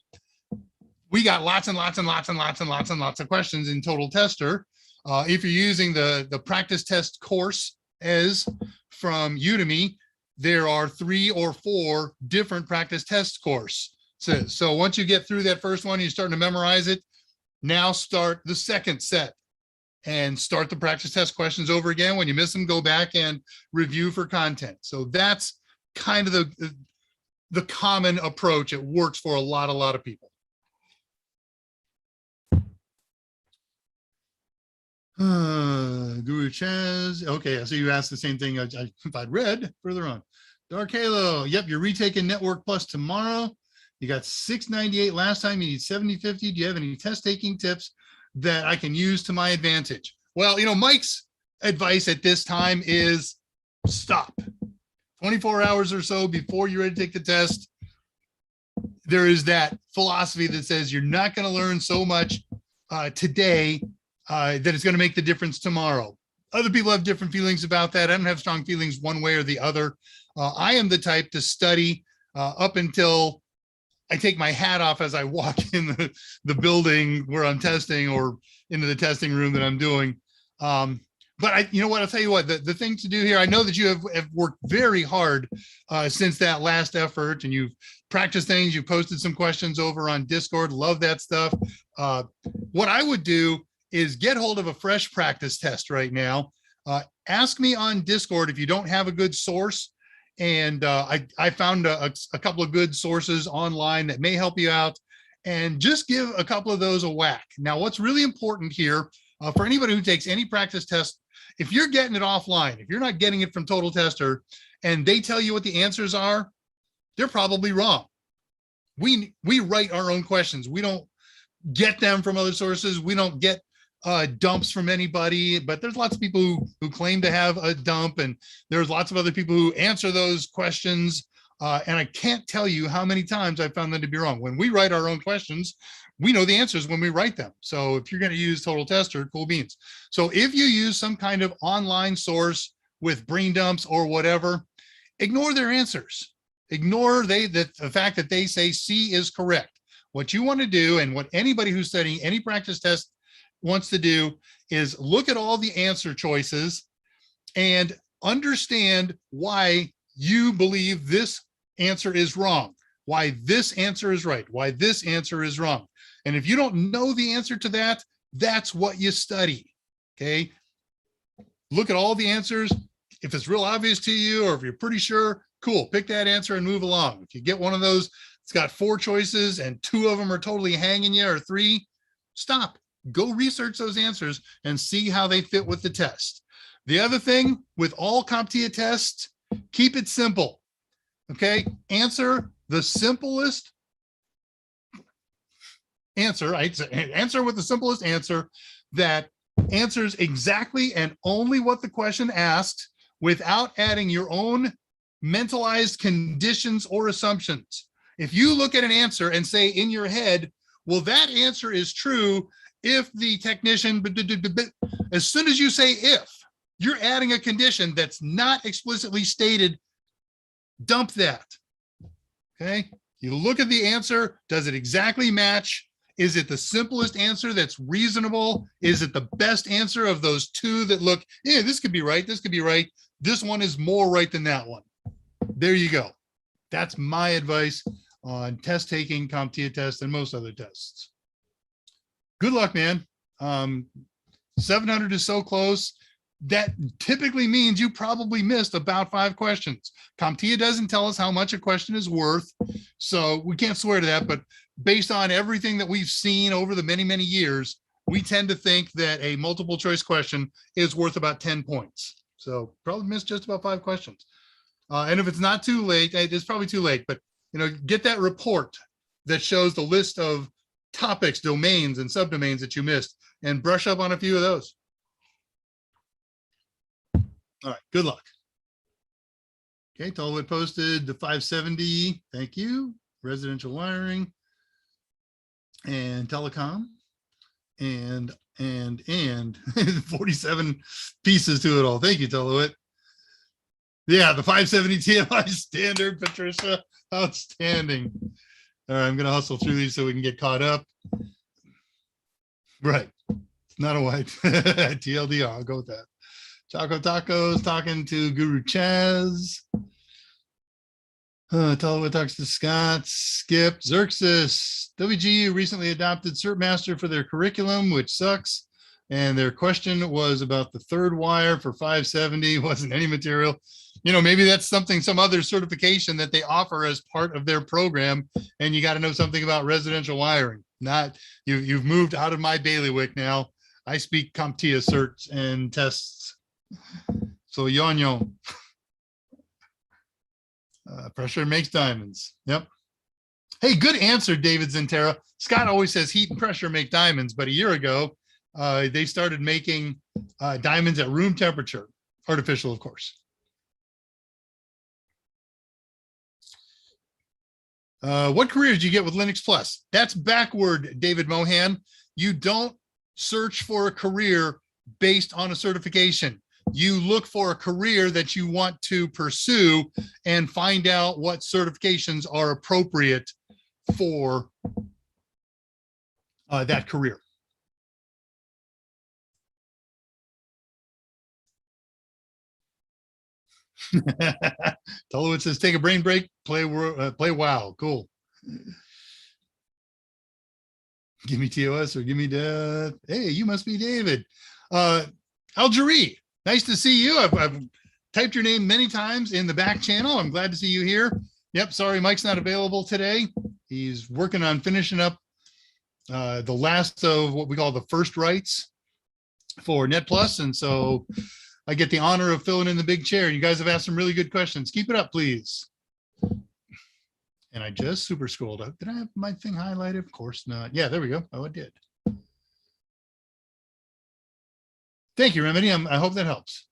We got lots and lots and lots and lots and lots and lots of questions in Total Tester. If you're using the practice test course as from Udemy, there are 3 or 4 different practice test courses. So once you get through that first one, you're starting to memorize it. Now start the second set and start the practice test questions over again. When you miss them, go back and review for content. So that's kind of the common approach. It works for a lot of people. Guru Chaz. Okay, so you asked the same thing if I'd read further on. Dark Halo. Yep, you're retaking Network Plus tomorrow. You got 698 last time. You need 7050. Do you have any test taking tips that I can use to my advantage? Well, Mike's advice at this time is stop. 24 hours or so before you're ready to take the test, there is that philosophy that says you're not going to learn so much today that it's going to make the difference tomorrow. Other people have different feelings about that. I don't have strong feelings one way or the other. I am the type to study up until I take my hat off as I walk in the building where I'm testing or into the testing room that I'm doing. But you know what, I'll tell you what, the thing to do here, I know that you have worked very hard since that last effort, and you've practiced things, you've posted some questions over on Discord, love that stuff. What I would do is get hold of a fresh practice test right now. Ask me on Discord if you don't have a good source, And I found a couple of good sources online that may help you out, and just give a couple of those a whack. Now, what's really important here for anybody who takes any practice test, if you're getting it offline, if you're not getting it from Total Tester and they tell you what the answers are, they're probably wrong. We write our own questions. We don't get them from other sources. We don't get dumps from anybody, but there's lots of people who claim to have a dump, and there's lots of other people who answer those questions. And I can't tell you how many times I found them to be wrong. When we write our own questions, we know the answers when we write them. So if you're going to use Total Tester, cool beans. So if you use some kind of online source with brain dumps or whatever, ignore their answers. Ignore the fact that they say C is correct. What you want to do, and what anybody who's studying any practice test wants to do, is look at all the answer choices and understand why you believe this answer is wrong, why this answer is right, why this answer is wrong. And if you don't know the answer to that, that's what you study. Okay. Look at all the answers. If it's real obvious to you, or if you're pretty sure, cool, pick that answer and move along. If you get one of those, it's got 4 choices and 2 of them are totally hanging you, or 3, stop, go research those answers and see how they fit with the test. The other thing with all CompTIA tests, keep it simple. Okay, answer the simplest answer, right? Answer with the simplest answer that answers exactly and only what the question asked, without adding your own mentalized conditions or assumptions. If you look at an answer and say in your head, well, that answer is true if the technician, as soon as you say if, you're adding a condition that's not explicitly stated. Dump that. Okay. You look at the answer. Does it exactly match? Is it the simplest answer that's reasonable? Is it the best answer of those 2 that look, yeah, this could be right, this could be right, this one is more right than that one? There you go. That's my advice on test taking, CompTIA tests, and most other tests. Good luck, man. 700 is so close. That typically means you probably missed about 5 questions. CompTIA doesn't tell us how much a question is worth, so we can't swear to that, but based on everything that we've seen over the many, many years, we tend to think that a multiple choice question is worth about 10 points. So probably missed just about 5 questions. And if it's not too late, it's probably too late, but get that report that shows the list of topics, domains, and subdomains that you missed, and brush up on a few of those. All right, good luck. Okay, Tallwood posted the 570. Thank you. Residential wiring and telecom and 47 pieces to it all. Thank you, Tallwood. Yeah, the 570 TMI standard, Patricia. Outstanding. All right, I'm going to hustle through these so we can get caught up. Right. It's not a white TLDR. I'll go with that. Choco Tacos talking to Guru Chaz. Tallwood talks to Scott. Skip. Xerxes. WGU recently adopted Cert Master for their curriculum, which sucks. And their question was about the 3rd wire for 570. Wasn't any material. Maybe that's something, some other certification that they offer as part of their program, and you got to know something about residential wiring. Not you've moved out of my bailiwick now. I speak CompTIA certs and tests. So yon. Pressure makes diamonds. Yep. Hey, good answer, David Zentera. Scott always says heat and pressure make diamonds, but a year ago, they started making diamonds at room temperature, artificial, of course. What career did you get with Linux Plus? That's backward, David Mohan. You don't search for a career based on a certification. You look for a career that you want to pursue and find out what certifications are appropriate for that career. Tolowitz says, take a brain break, play WoW. Cool. Give me TOS or give me death. Hey, you must be David. Algerie, nice to see you. I've typed your name many times in the back channel. I'm glad to see you here. Yep, sorry, Mike's not available today. He's working on finishing up the last of what we call the first rights for Net Plus. And so I get the honor of filling in the big chair. You guys have asked some really good questions. Keep it up, please. And I just super scrolled up. Did I have my thing highlighted? Of course not. Yeah, there we go. Oh, it did. Thank you, Remedy. I hope that helps.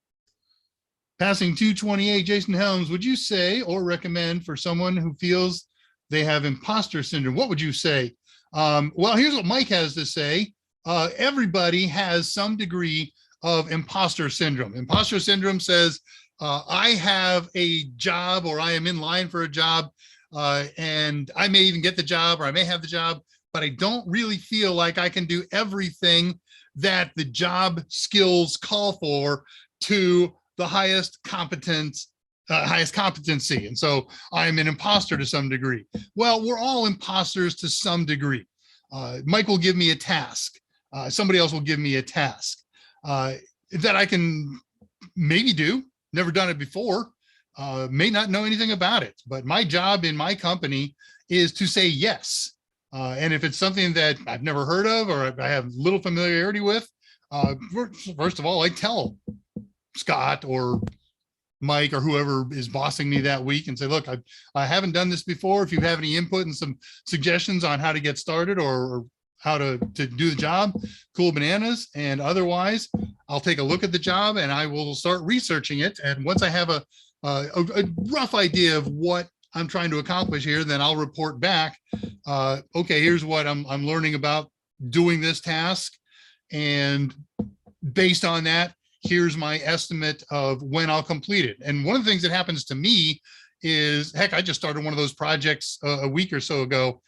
Passing 228, Jason Helms, would you say or recommend for someone who feels they have imposter syndrome? What would you say? Well, here's what Mike has to say. Everybody has some degree of imposter syndrome. Imposter syndrome says, I have a job, or I am in line for a job, and I may even get the job, or I may have the job, but I don't really feel like I can do everything that the job skills call for to the highest competence, highest competency. And so I'm an imposter to some degree. Well, we're all imposters to some degree. Mike will give me a task. Somebody else will give me a task that I can maybe do, never done it before, may not know anything about it, but my job in my company is to say yes. And if it's something that I've never heard of, or I have little familiarity with, first of all, I tell Scott or Mike or whoever is bossing me that week and say, look, I haven't done this before. If you have any input and some suggestions on how to get started or how to do the job, cool bananas. And otherwise, I'll take a look at the job and I will start researching it. And once I have a rough idea of what I'm trying to accomplish here, then I'll report back. Okay, here's what I'm learning about doing this task. And based on that, here's my estimate of when I'll complete it. And one of the things that happens to me is, heck, I just started one of those projects a week or so ago,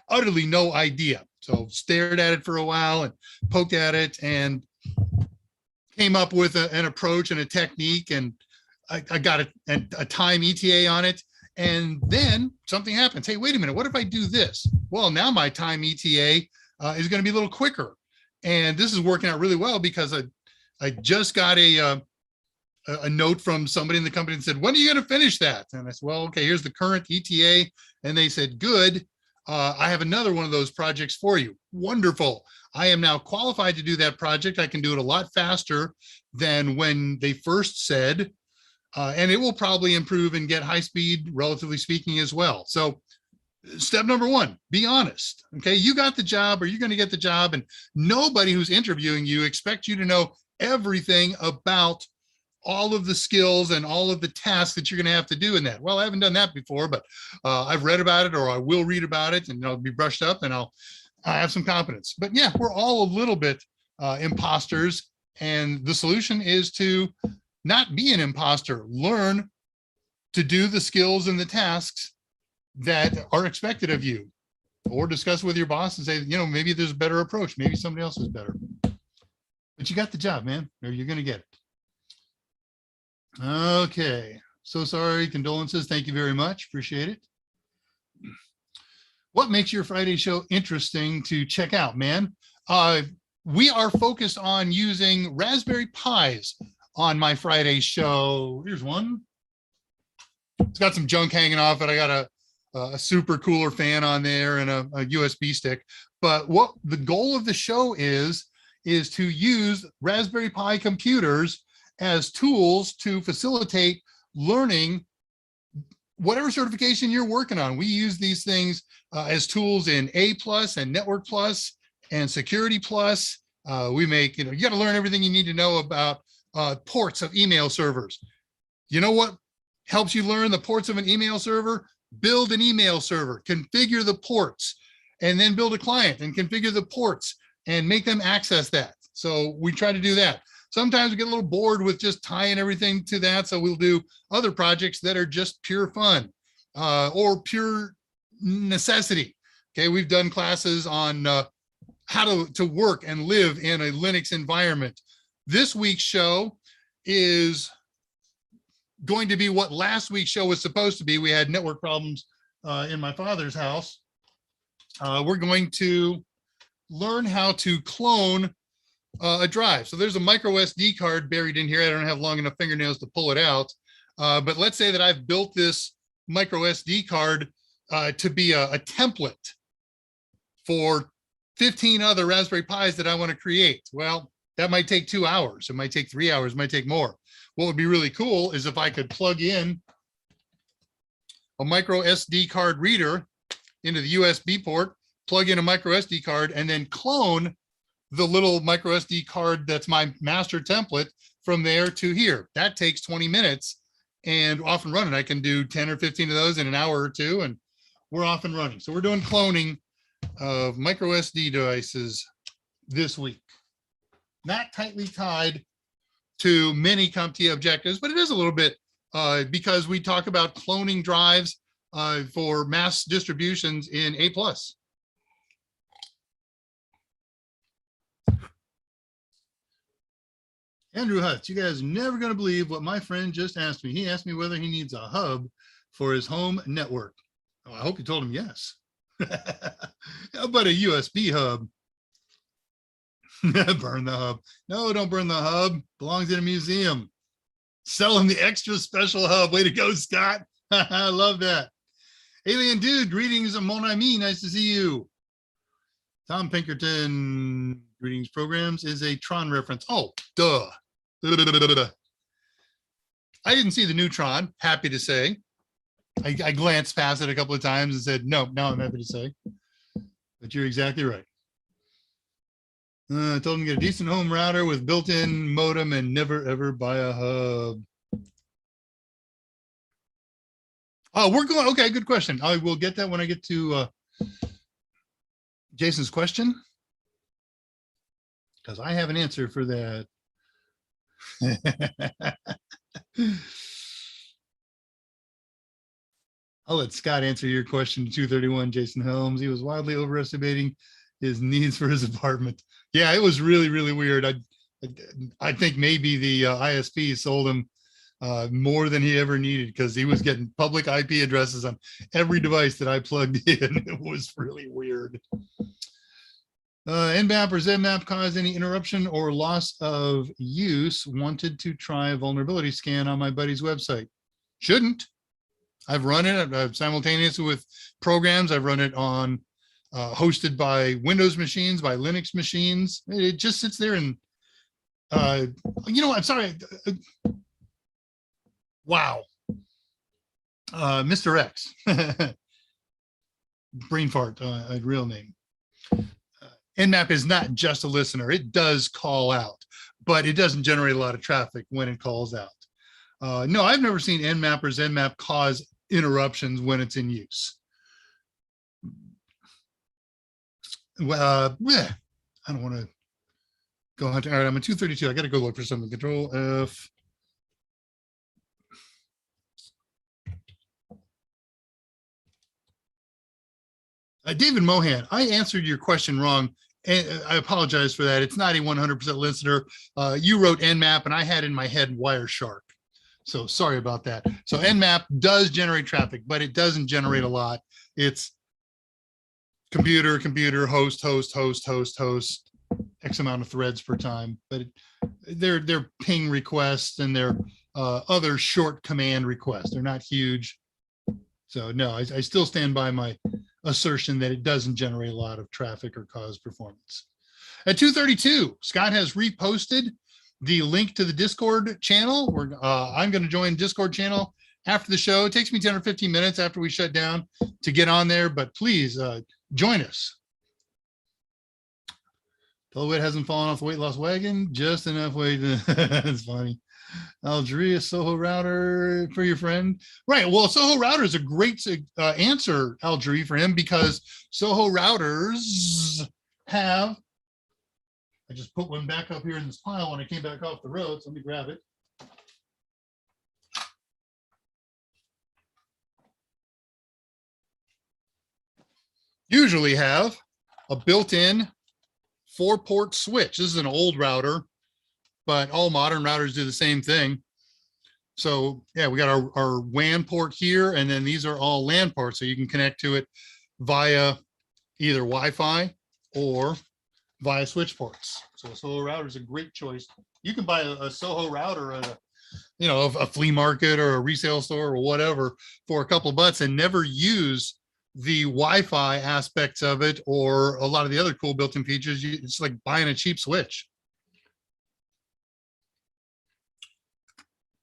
utterly no idea. So stared at it for a while and poked at it and came up with an approach and a technique, and I got a time ETA on it. And then something happens. Hey, wait a minute, what if I do this? Well, now my time ETA is going to be a little quicker. And this is working out really well because I just got a note from somebody in the company that said, when are you going to finish that? And I said, well, okay, here's the current ETA. And they said, good. I have another one of those projects for you. Wonderful. I am now qualified to do that project. I can do it a lot faster than when they first said, and it will probably improve and get high speed, relatively speaking, as well. So step number one, be honest. Okay, you got the job, or you're going to get the job, and nobody who's interviewing you expects you to know everything about all of the skills and all of the tasks that you're going to have to do in that. Well, I haven't done that before, but I've read about it, or I will read about it, and I'll be brushed up and I have some confidence. But yeah, we're all a little bit imposters, and the solution is to not be an imposter. Learn to do the skills and the tasks that are expected of you, or discuss with your boss and say, you know, maybe there's a better approach. Maybe somebody else is better. But you got the job, man, or you're going to get it. Okay. So sorry. Condolences. Thank you very much. Appreciate it. What makes your Friday show interesting to check out, man? We are focused on using Raspberry Pis on my Friday show. Here's one. It's got some junk hanging off it. I got a super cooler fan on there and a USB stick. But what the goal of the show is to use Raspberry Pi computers as tools to facilitate learning whatever certification you're working on. We use these things as tools in A+ and Network Plus and Security Plus. We make, you got to learn everything you need to know about ports of email servers. You know what helps you learn the ports of an email server? Build an email server, configure the ports, and then build a client and configure the ports and make them access that. So we try to do that. Sometimes we get a little bored with just tying everything to that. So we'll do other projects that are just pure fun or pure necessity. Okay, we've done classes on how to work and live in a Linux environment. This week's show is going to be what last week's show was supposed to be. We had network problems in my father's house. We're going to learn how to clone a drive. So there's a micro SD card buried in here. I don't have long enough fingernails to pull it out. But let's say that I've built this micro SD card to be a template for 15 other Raspberry Pis that I want to create. Well, that might take 2 hours. It might take 3 hours, it might take more. What would be really cool is if I could plug in a micro SD card reader into the USB port, plug in a micro SD card, and then clone the little micro SD card that's my master template from there to here. That takes 20 minutes and off and running. I can do 10 or 15 of those in an hour or two, and we're off and running. So we're doing cloning of micro SD devices this week. Not tightly tied to many CompTIA objectives, but it is a little bit because we talk about cloning drives for mass distributions in A+. Andrew Hutz, you guys are never going to believe what my friend just asked me. He asked me whether he needs a hub for his home network. Oh, I hope you told him yes. How about a USB hub? Burn the hub. No, don't burn the hub. Belongs in a museum. Sell him the extra special hub. Way to go, Scott. I love that. Alien Dude, greetings, mon ami. Nice to see you. Tom Pinkerton, greetings programs is a Tron reference. Oh, duh. I didn't see the new Tron, happy to say. I glanced past it a couple of times and said, no, now I'm happy to say. But you're exactly right. I told him to get a decent home router with built-in modem and never, ever buy a hub. Oh, we're going, okay, good question. I will get that when I get to Jason's question, because I have an answer for that. I'll let Scott answer your question to 231, Jason Helms. He was wildly overestimating his needs for his apartment. Yeah, it was really, really weird. I think maybe the ISP sold him more than he ever needed because he was getting public IP addresses on every device that I plugged in. It was really weird. Nmap or Zmap cause any interruption or loss of use? Wanted to try a vulnerability scan on my buddy's website. Shouldn't. I've run it simultaneously with programs. I've run it on hosted by Windows machines, by Linux machines. It just sits there and, you know what, I'm sorry. Wow. Mr. X. Brain fart, a real name. Nmap is not just a listener. It does call out, but it doesn't generate a lot of traffic when it calls out. No, I've never seen Nmap or Znmap cause interruptions when it's in use. Well, I don't want to go hunting. All right, I'm at 232. I got to go look for something. Control F. David Mohan, I answered your question wrong. And I apologize for that. It's not a 100% listener. You wrote Nmap and I had in my head Wireshark. So sorry about that. So Nmap does generate traffic, but it doesn't generate a lot. It's computer, host, X amount of threads per time. But they're ping requests and they're other short command requests. They're not huge. So no, I still stand by my assertion that it doesn't generate a lot of traffic or cause performance. At 232, Scott has reposted the link to the Discord channel. I'm going to join Discord channel after the show. It takes me 10 or 15 minutes after we shut down to get on there, but please join us. Pillowit hasn't fallen off the weight loss wagon, just enough weight. It's funny. Algeria Soho router for your friend. Right. Well, Soho router is a great answer, Algeria, for him, because Soho routers have, I just put one back up here in this pile when I came back off the road. So let me grab it. Usually have a built-in 4-port switch. This is an old router, but all modern routers do the same thing. So yeah, we got our WAN port here, and then these are all LAN ports. So you can connect to it via either Wi-Fi or via switch ports. So a Soho router is a great choice. You can buy a Soho router at a flea market or a resale store or whatever for a couple of bucks and never use the Wi-Fi aspects of it or a lot of the other cool built-in features. It's like buying a cheap switch.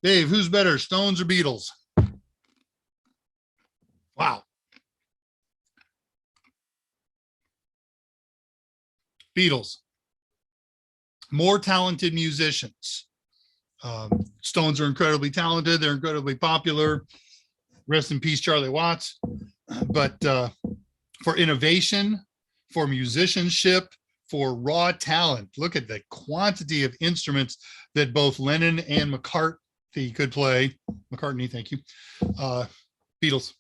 Dave, who's better, Stones or Beatles? Wow. Beatles. More talented musicians. Stones are incredibly talented. They're incredibly popular. Rest in peace, Charlie Watts. But for innovation, for musicianship, for raw talent, look at the quantity of instruments that both Lennon and McCartney could play. McCartney, thank you. Beatles.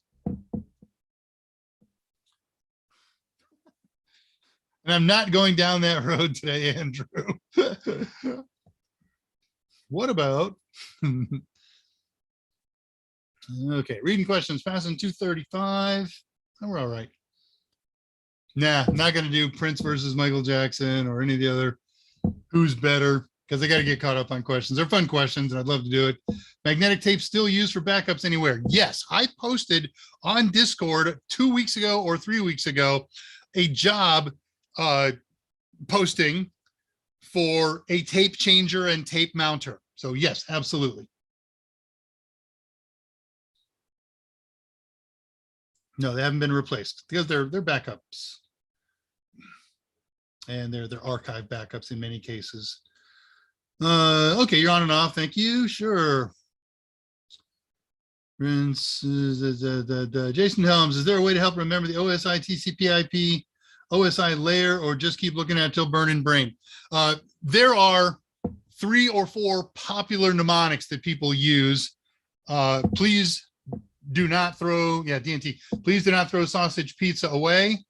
And I'm not going down that road today, Andrew. What about? Okay, reading questions, passing 235. Oh, we're all right. Nah, I'm not going to do Prince versus Michael Jackson or any of the other who's better because I got to get caught up on questions. They're fun questions and I'd love to do it. Magnetic tape still used for backups anywhere? Yes, I posted on Discord 2 weeks ago or 3 weeks ago a job posting for a tape changer and tape mounter. So yes, absolutely. No, they haven't been replaced because they're backups. And they're archive backups in many cases. Okay, you're on and off. Thank you. Sure. Jason Helms, is there a way to help remember the OSI TCP/IP OSI layer, or just keep looking at it till burning brain? There are 3 or 4 popular mnemonics that people use. Please do not throw, DNT, please do not throw sausage pizza away.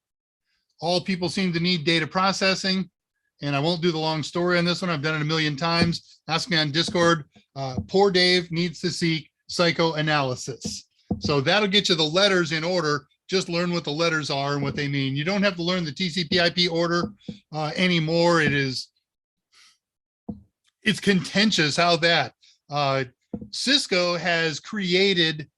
All people seem to need data processing. And I won't do the long story on this one. I've done it a million times. Ask me on Discord. Poor Dave needs to seek psychoanalysis. So that'll get you the letters in order. Just learn what the letters are and what they mean. You don't have to learn the TCP/IP order anymore. It's contentious how that. Cisco has created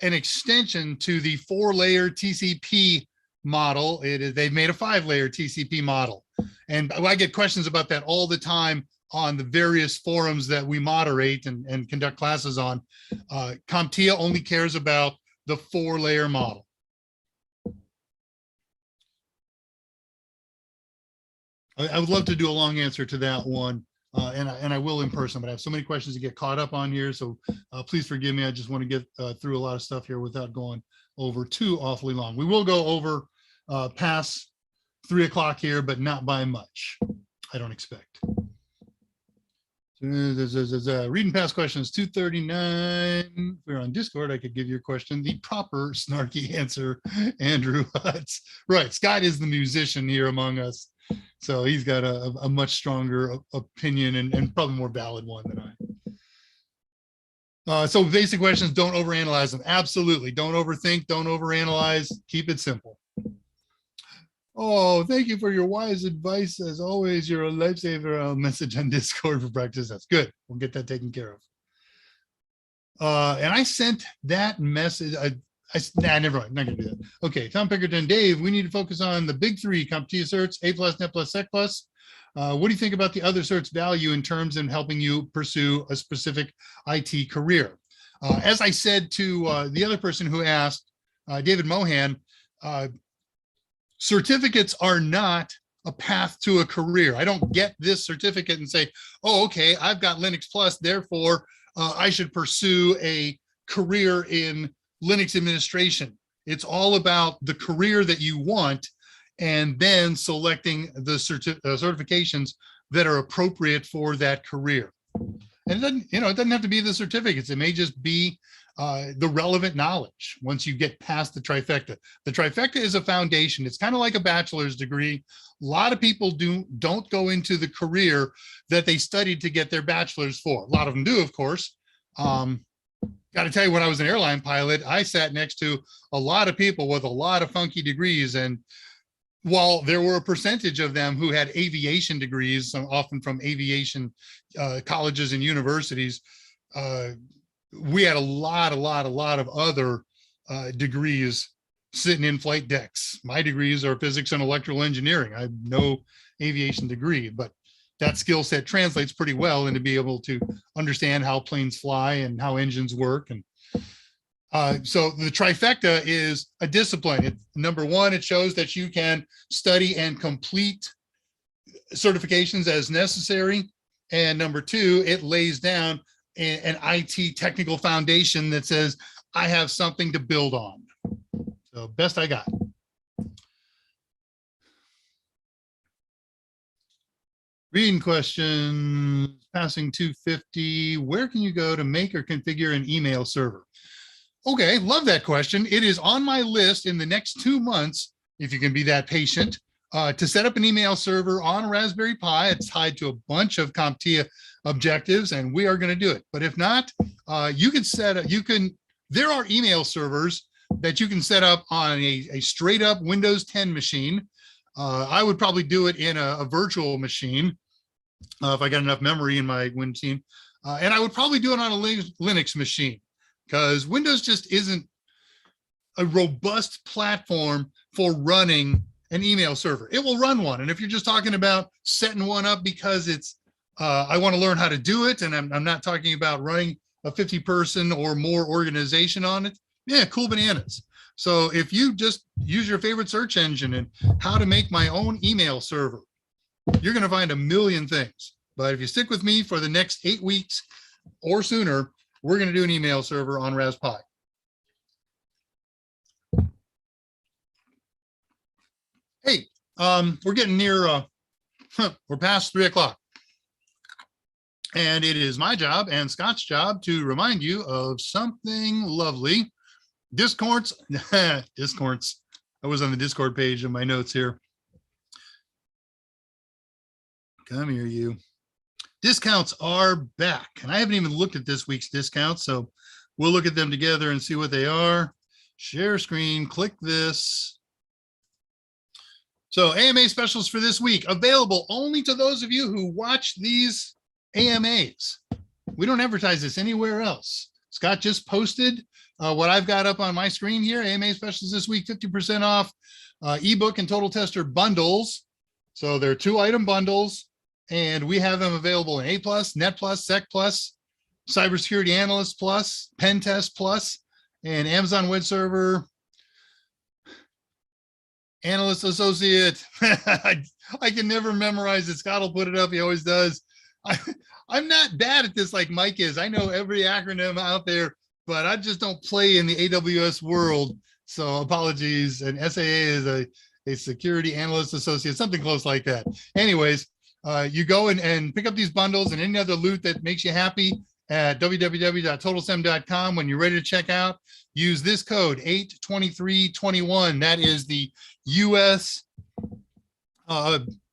an extension to the 4-layer TCP model. They've made a 5-layer TCP model. And I get questions about that all the time on the various forums that we moderate and conduct classes on. CompTIA only cares about the 4-layer model. I would love to do a long answer to that one. And I will in person, but I have so many questions to get caught up on here. So please forgive me. I just want to get through a lot of stuff here without going over too awfully long. We will go over past 3 o'clock here, but not by much, I don't expect. Reading past questions, 239. If we're on Discord, I could give your question the proper snarky answer, Andrew Hutz. Right, Scott is the musician here among us. So he's got a much stronger opinion and probably more valid one than I. So basic questions, don't overanalyze them. Absolutely. Don't overthink, don't overanalyze. Keep it simple. Oh, thank you for your wise advice. As always, you're a lifesaver. I'll message on Discord for practice. That's good. We'll get that taken care of. And I sent that message. Never mind. I'm not going to do that. Okay, Tom Pickerton, Dave, we need to focus on the big 3, CompTIA certs, A+, Net+, Sec+. What do you think about the other certs value in terms of helping you pursue a specific IT career? As I said to the other person who asked, David Mohan, certificates are not a path to a career. I don't get this certificate and say, oh, okay, I've got Linux Plus, therefore I should pursue a career in Linux administration. It's all about the career that you want and then selecting the certifications that are appropriate for that career. And then, it doesn't have to be the certificates. It may just be the relevant knowledge once you get past the trifecta. The trifecta is a foundation. It's kind of like a bachelor's degree. A lot of people don't go into the career that they studied to get their bachelor's for. A lot of them do, of course. Got to tell you, when I was an airline pilot, I sat next to a lot of people with a lot of funky degrees, and while there were a percentage of them who had aviation degrees, often from aviation colleges and universities, we had a lot of other degrees sitting in flight decks. My degrees are physics and electrical engineering. I have no aviation degree, but that skill set translates pretty well into be able to understand how planes fly and how engines work. And so the trifecta is a discipline. Number one, it shows that you can study and complete certifications as necessary. And number two, it lays down an IT technical foundation that says, I have something to build on. So best I got. Reading question, passing 250. Where can you go to make or configure an email server? Okay, love that question. It is on my list in the next 2 months, if you can be that patient, to set up an email server on a Raspberry Pi. It's tied to a bunch of CompTIA objectives, and we are going to do it. But if not, you can set up, there are email servers that you can set up on a straight up Windows 10 machine. I would probably do it in a virtual machine if I got enough memory in my Win team. And I would probably do it on a Linux machine, because Windows just isn't a robust platform for running an email server. It will run one. And if you're just talking about setting one up because it's, I want to learn how to do it, and I'm not talking about running a 50-person or more organization on it, yeah, cool bananas. So if you just use your favorite search engine and how to make my own email server, you're going to find a million things. But if you stick with me for the next 8 weeks or sooner, we're going to do an email server on Raspberry Pi. Hey, we're getting near, we're past 3 o'clock. And it is my job and Scott's job to remind you of something lovely. Discords. Discords. I was on the Discord page in my notes here. Come here, you. Discounts are back. And I haven't even looked at this week's discounts, so we'll look at them together and see what they are. Share screen, click this. So AMA specials for this week, available only to those of you who watch these AMAs. We don't advertise this anywhere else. Scott just posted what I've got up on my screen here. AMA specials this week, 50% off ebook and total tester bundles. So they're 2-item bundles, and we have them available in A+, Net Plus, Sec Plus, Cybersecurity Analyst Plus, Pen Test Plus, and Amazon Web Server Analyst Associate. I can never memorize it. Scott will put it up. He always does. I'm not bad at this like Mike is. I know every acronym out there, but I just don't play in the AWS world. So apologies. And SAA is a Security Analyst Associate, something close like that. Anyways, you go and pick up these bundles and any other loot that makes you happy at www.totalsem.com. When you're ready to check out, use this code 82321. That is the US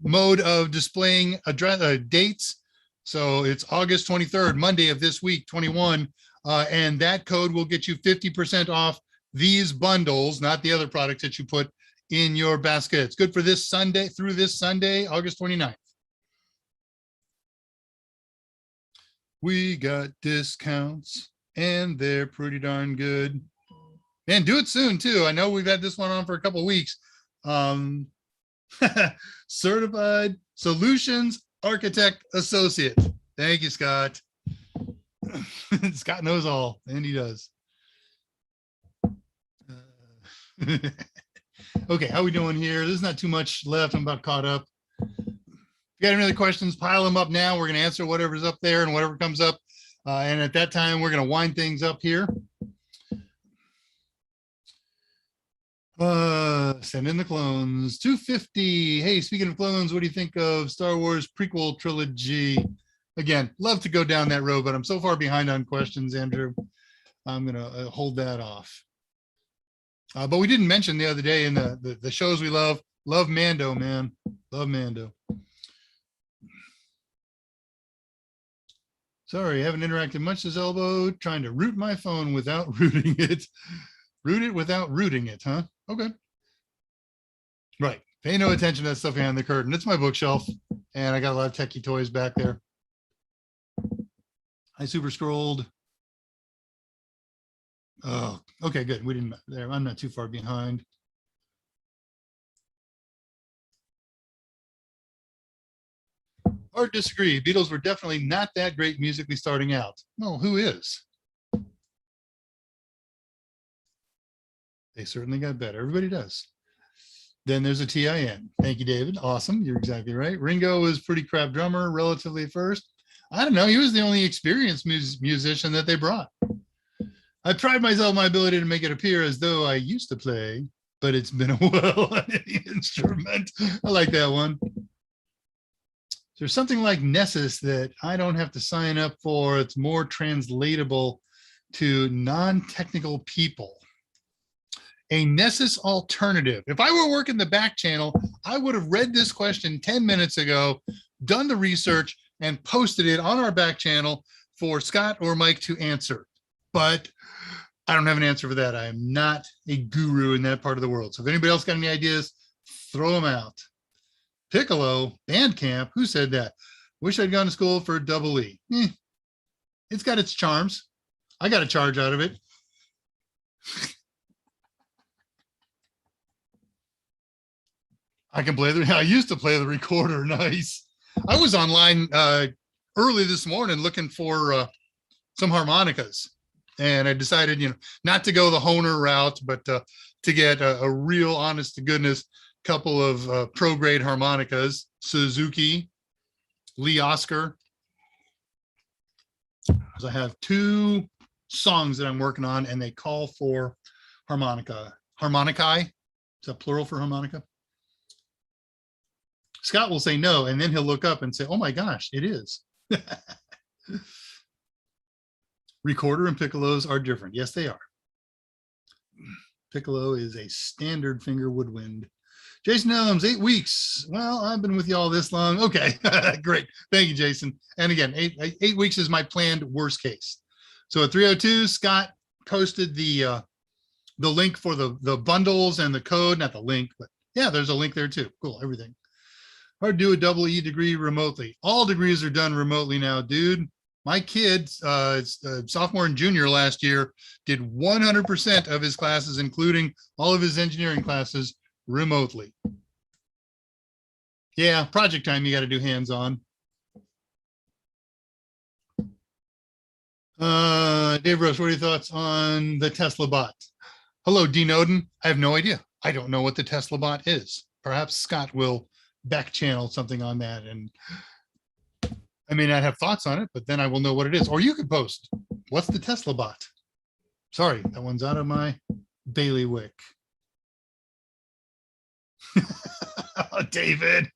mode of displaying address dates. So it's August 23rd, Monday of this week, 21. And that code will get you 50% off these bundles, not the other products that you put in your basket. It's good for this Sunday, through this Sunday, August 29th. We got discounts and they're pretty darn good. And do it soon too. I know we've had this one on for a couple of weeks. Certified Solutions Architect Associate. Thank you, Scott. Scott knows all, and he does. Okay, how we doing here? There's not too much left. I'm about caught up. If you got any other questions, pile them up now. We're going to answer whatever's up there and whatever comes up. And at that time, we're going to wind things up here. Send in the clones. 250. Hey, speaking of clones, what do you think of Star Wars prequel trilogy? Again, love to go down that road, but I'm so far behind on questions, Andrew. I'm going to hold that off. But we didn't mention the other day in the shows we love Mando, man. Love Mando. Sorry, I haven't interacted much this elbow. Trying to root my phone without rooting it. Root it without rooting it, huh? Okay. Right. Pay no attention to that stuff behind the curtain. It's my bookshelf, and I got a lot of techie toys back there. I super scrolled. Oh, okay, good. We didn't there. I'm not too far behind. Hard to disagree. Beatles were definitely not that great musically starting out. Well, who is? They certainly got better. Everybody does. Then there's a TIN. Thank you, David. Awesome. You're exactly right. Ringo was pretty crap drummer relatively at first. I don't know. He was the only experienced musician that they brought. I pride myself on my ability to make it appear as though I used to play, but it's been a while on any instrument. I like that one. There's something like Nessus that I don't have to sign up for. It's more translatable to non-technical people. A Nessus alternative. If I were working the back channel, I would have read this question 10 minutes ago, done the research, and posted it on our back channel for Scott or Mike to answer. But I don't have an answer for that. I am not a guru in that part of the world. So if anybody else got any ideas, throw them out. Piccolo, Bandcamp, who said that? Wish I'd gone to school for double E. It's got its charms. I got a charge out of it. I can play I used to play the recorder. Nice. I was online early this morning looking for some harmonicas, and I decided, not to go the Hohner route, but to get a real honest to goodness couple of pro grade harmonicas, Suzuki, Lee Oscar. So I have 2 songs that I'm working on, and they call for harmonica. Harmonicae, is that plural for harmonica? Scott will say no, and then he'll look up and say, oh my gosh, it is. Recorder and piccolos are different. Yes, they are. Piccolo is a standard finger woodwind. Jason Elms, 8 weeks. Well, I've been with you all this long. Okay, great. Thank you, Jason. And again, 8 weeks is my planned worst case. So at 3:02, Scott posted the link for the bundles and the code, not the link, but yeah, there's a link there too. Cool, everything. Hard to do a double E degree remotely. All degrees are done remotely now, dude. My kid, sophomore and junior last year, did 100% of his classes, including all of his engineering classes, remotely. Yeah, project time, you got to do hands-on. Dave Rose, what are your thoughts on the Tesla bot? Hello, Dean Oden. I have no idea. I don't know what the Tesla bot is. Perhaps Scott will back channel something on that, and I may not have thoughts on it, but then I will know what it is. Or you could post, what's the Tesla bot? Sorry, that one's out of my bailiwick. David.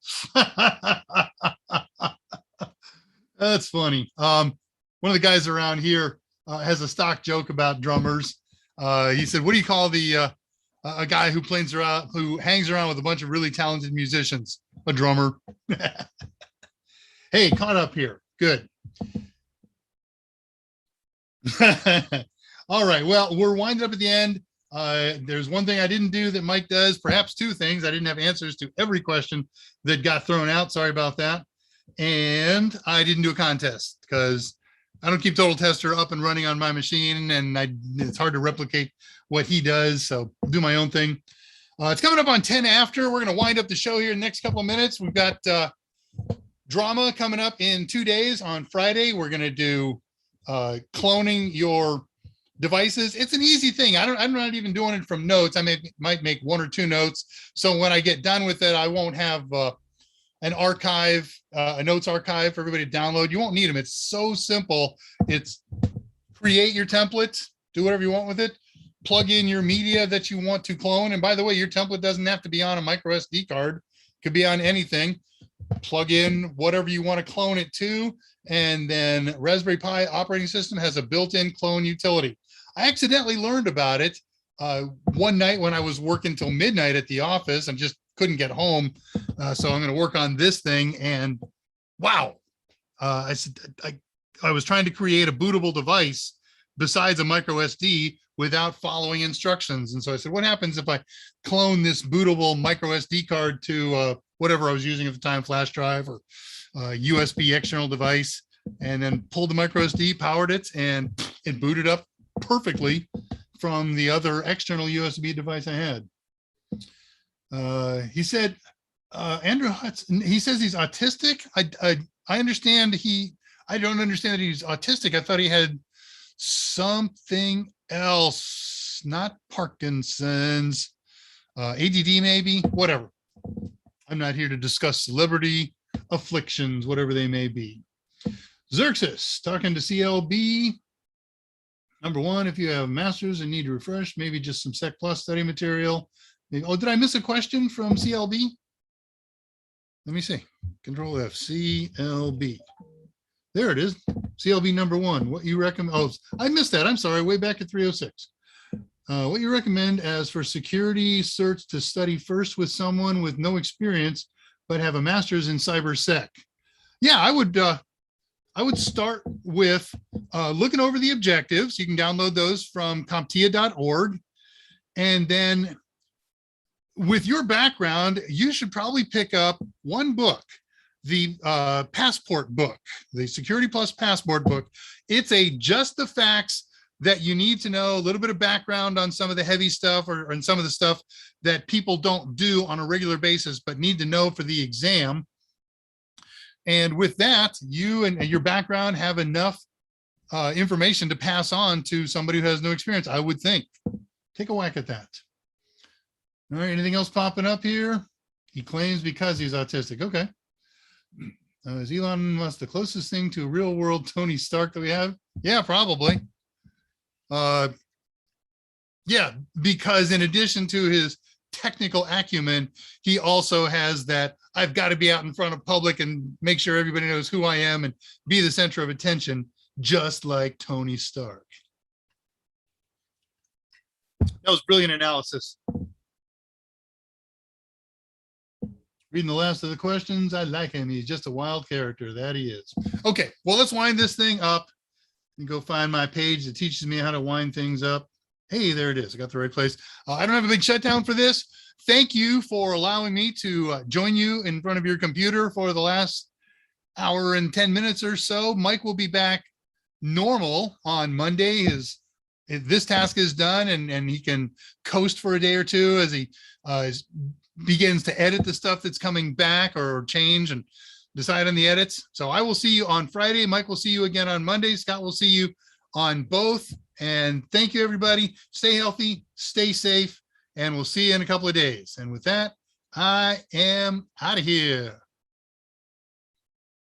That's funny. One of the guys around here has a stock joke about drummers. He said, what do you call the a guy who hangs around with a bunch of really talented musicians? A drummer. Hey, caught up here. Good. All right. Well, we're winding up at the end. There's one thing I didn't do that Mike does, perhaps 2 things. I didn't have answers to every question that got thrown out. Sorry about that. And I didn't do a contest because I don't keep Total Tester up and running on my machine, and it's hard to replicate what he does. So I'll do my own thing. It's coming up on 10 after. We're going to wind up the show here in the next couple of minutes. We've got drama coming up in 2 days. On Friday, we're going to do cloning your devices. It's an easy thing. I'm not even doing it from notes. I might make 1 or 2 notes. So when I get done with it, I won't have an archive, a notes archive for everybody to download. You won't need them. It's so simple. It's create your template, do whatever you want with it, plug in your media that you want to clone. And by the way, your template doesn't have to be on a micro SD card. It could be on anything. Plug in whatever you want to clone it to. And then Raspberry Pi operating system has a built-in clone utility. I accidentally learned about it one night when I was working till midnight at the office and just couldn't get home. So I'm going to work on this thing. And wow, I was trying to create a bootable device besides a micro SD without following instructions. And so I said, what happens if I clone this bootable micro SD card to whatever I was using at the time, flash drive or USB external device, and then pulled the micro SD, powered it, and it booted up perfectly from the other external USB device I had. He said, Andrew Hudson, he says he's autistic. I understand I don't understand that he's autistic. I thought he had something else, not Parkinson's, ADD maybe, whatever. I'm not here to discuss celebrity afflictions, whatever they may be. Xerxes, talking to CLB. Number one, if you have masters and need to refresh, maybe just some Sec Plus study material. Maybe, oh, did I miss a question from CLB? Let me see. Control F, CLB. There it is. CLB number one. What you recommend? Oh, I missed that. I'm sorry. Way back at 306. What you recommend as for security certs to study first with someone with no experience, but have a master's in cybersec? Yeah, I would start with looking over the objectives. You can download those from CompTIA.org. And then with your background, you should probably pick up one book, the Passport book, the Security Plus Passport book. It's just the facts that you need to know, a little bit of background on some of the heavy stuff or on some of the stuff that people don't do on a regular basis, but need to know for the exam. And with that, you and your background have enough information to pass on to somebody who has no experience, I would think. Take a whack at that. All right, anything else popping up here? He claims because he's autistic. Okay. Is Elon Musk the closest thing to real world Tony Stark that we have? Yeah, probably. Yeah, because in addition to his technical acumen, he also has that I've got to be out in front of public and make sure everybody knows who I am and be the center of attention, just like Tony Stark. That was brilliant analysis. Reading the last of the questions, I like him. He's just a wild character, that he is. Okay, well, let's wind this thing up and go find my page that teaches me how to wind things up. Hey, there it is. I got the right place. I don't have a big shutdown for this. Thank you for allowing me to join you in front of your computer for the last hour and 10 minutes or so. Mike will be back normal on Monday. This task is done, and he can coast for a day or two as he begins to edit the stuff that's coming back or change and decide on the edits. So I will see you on Friday. Mike will see you again on Monday. Scott will see you on both. And thank you, everybody. Stay healthy, stay safe, and we'll see you in a couple of days. And with that, I am out of here.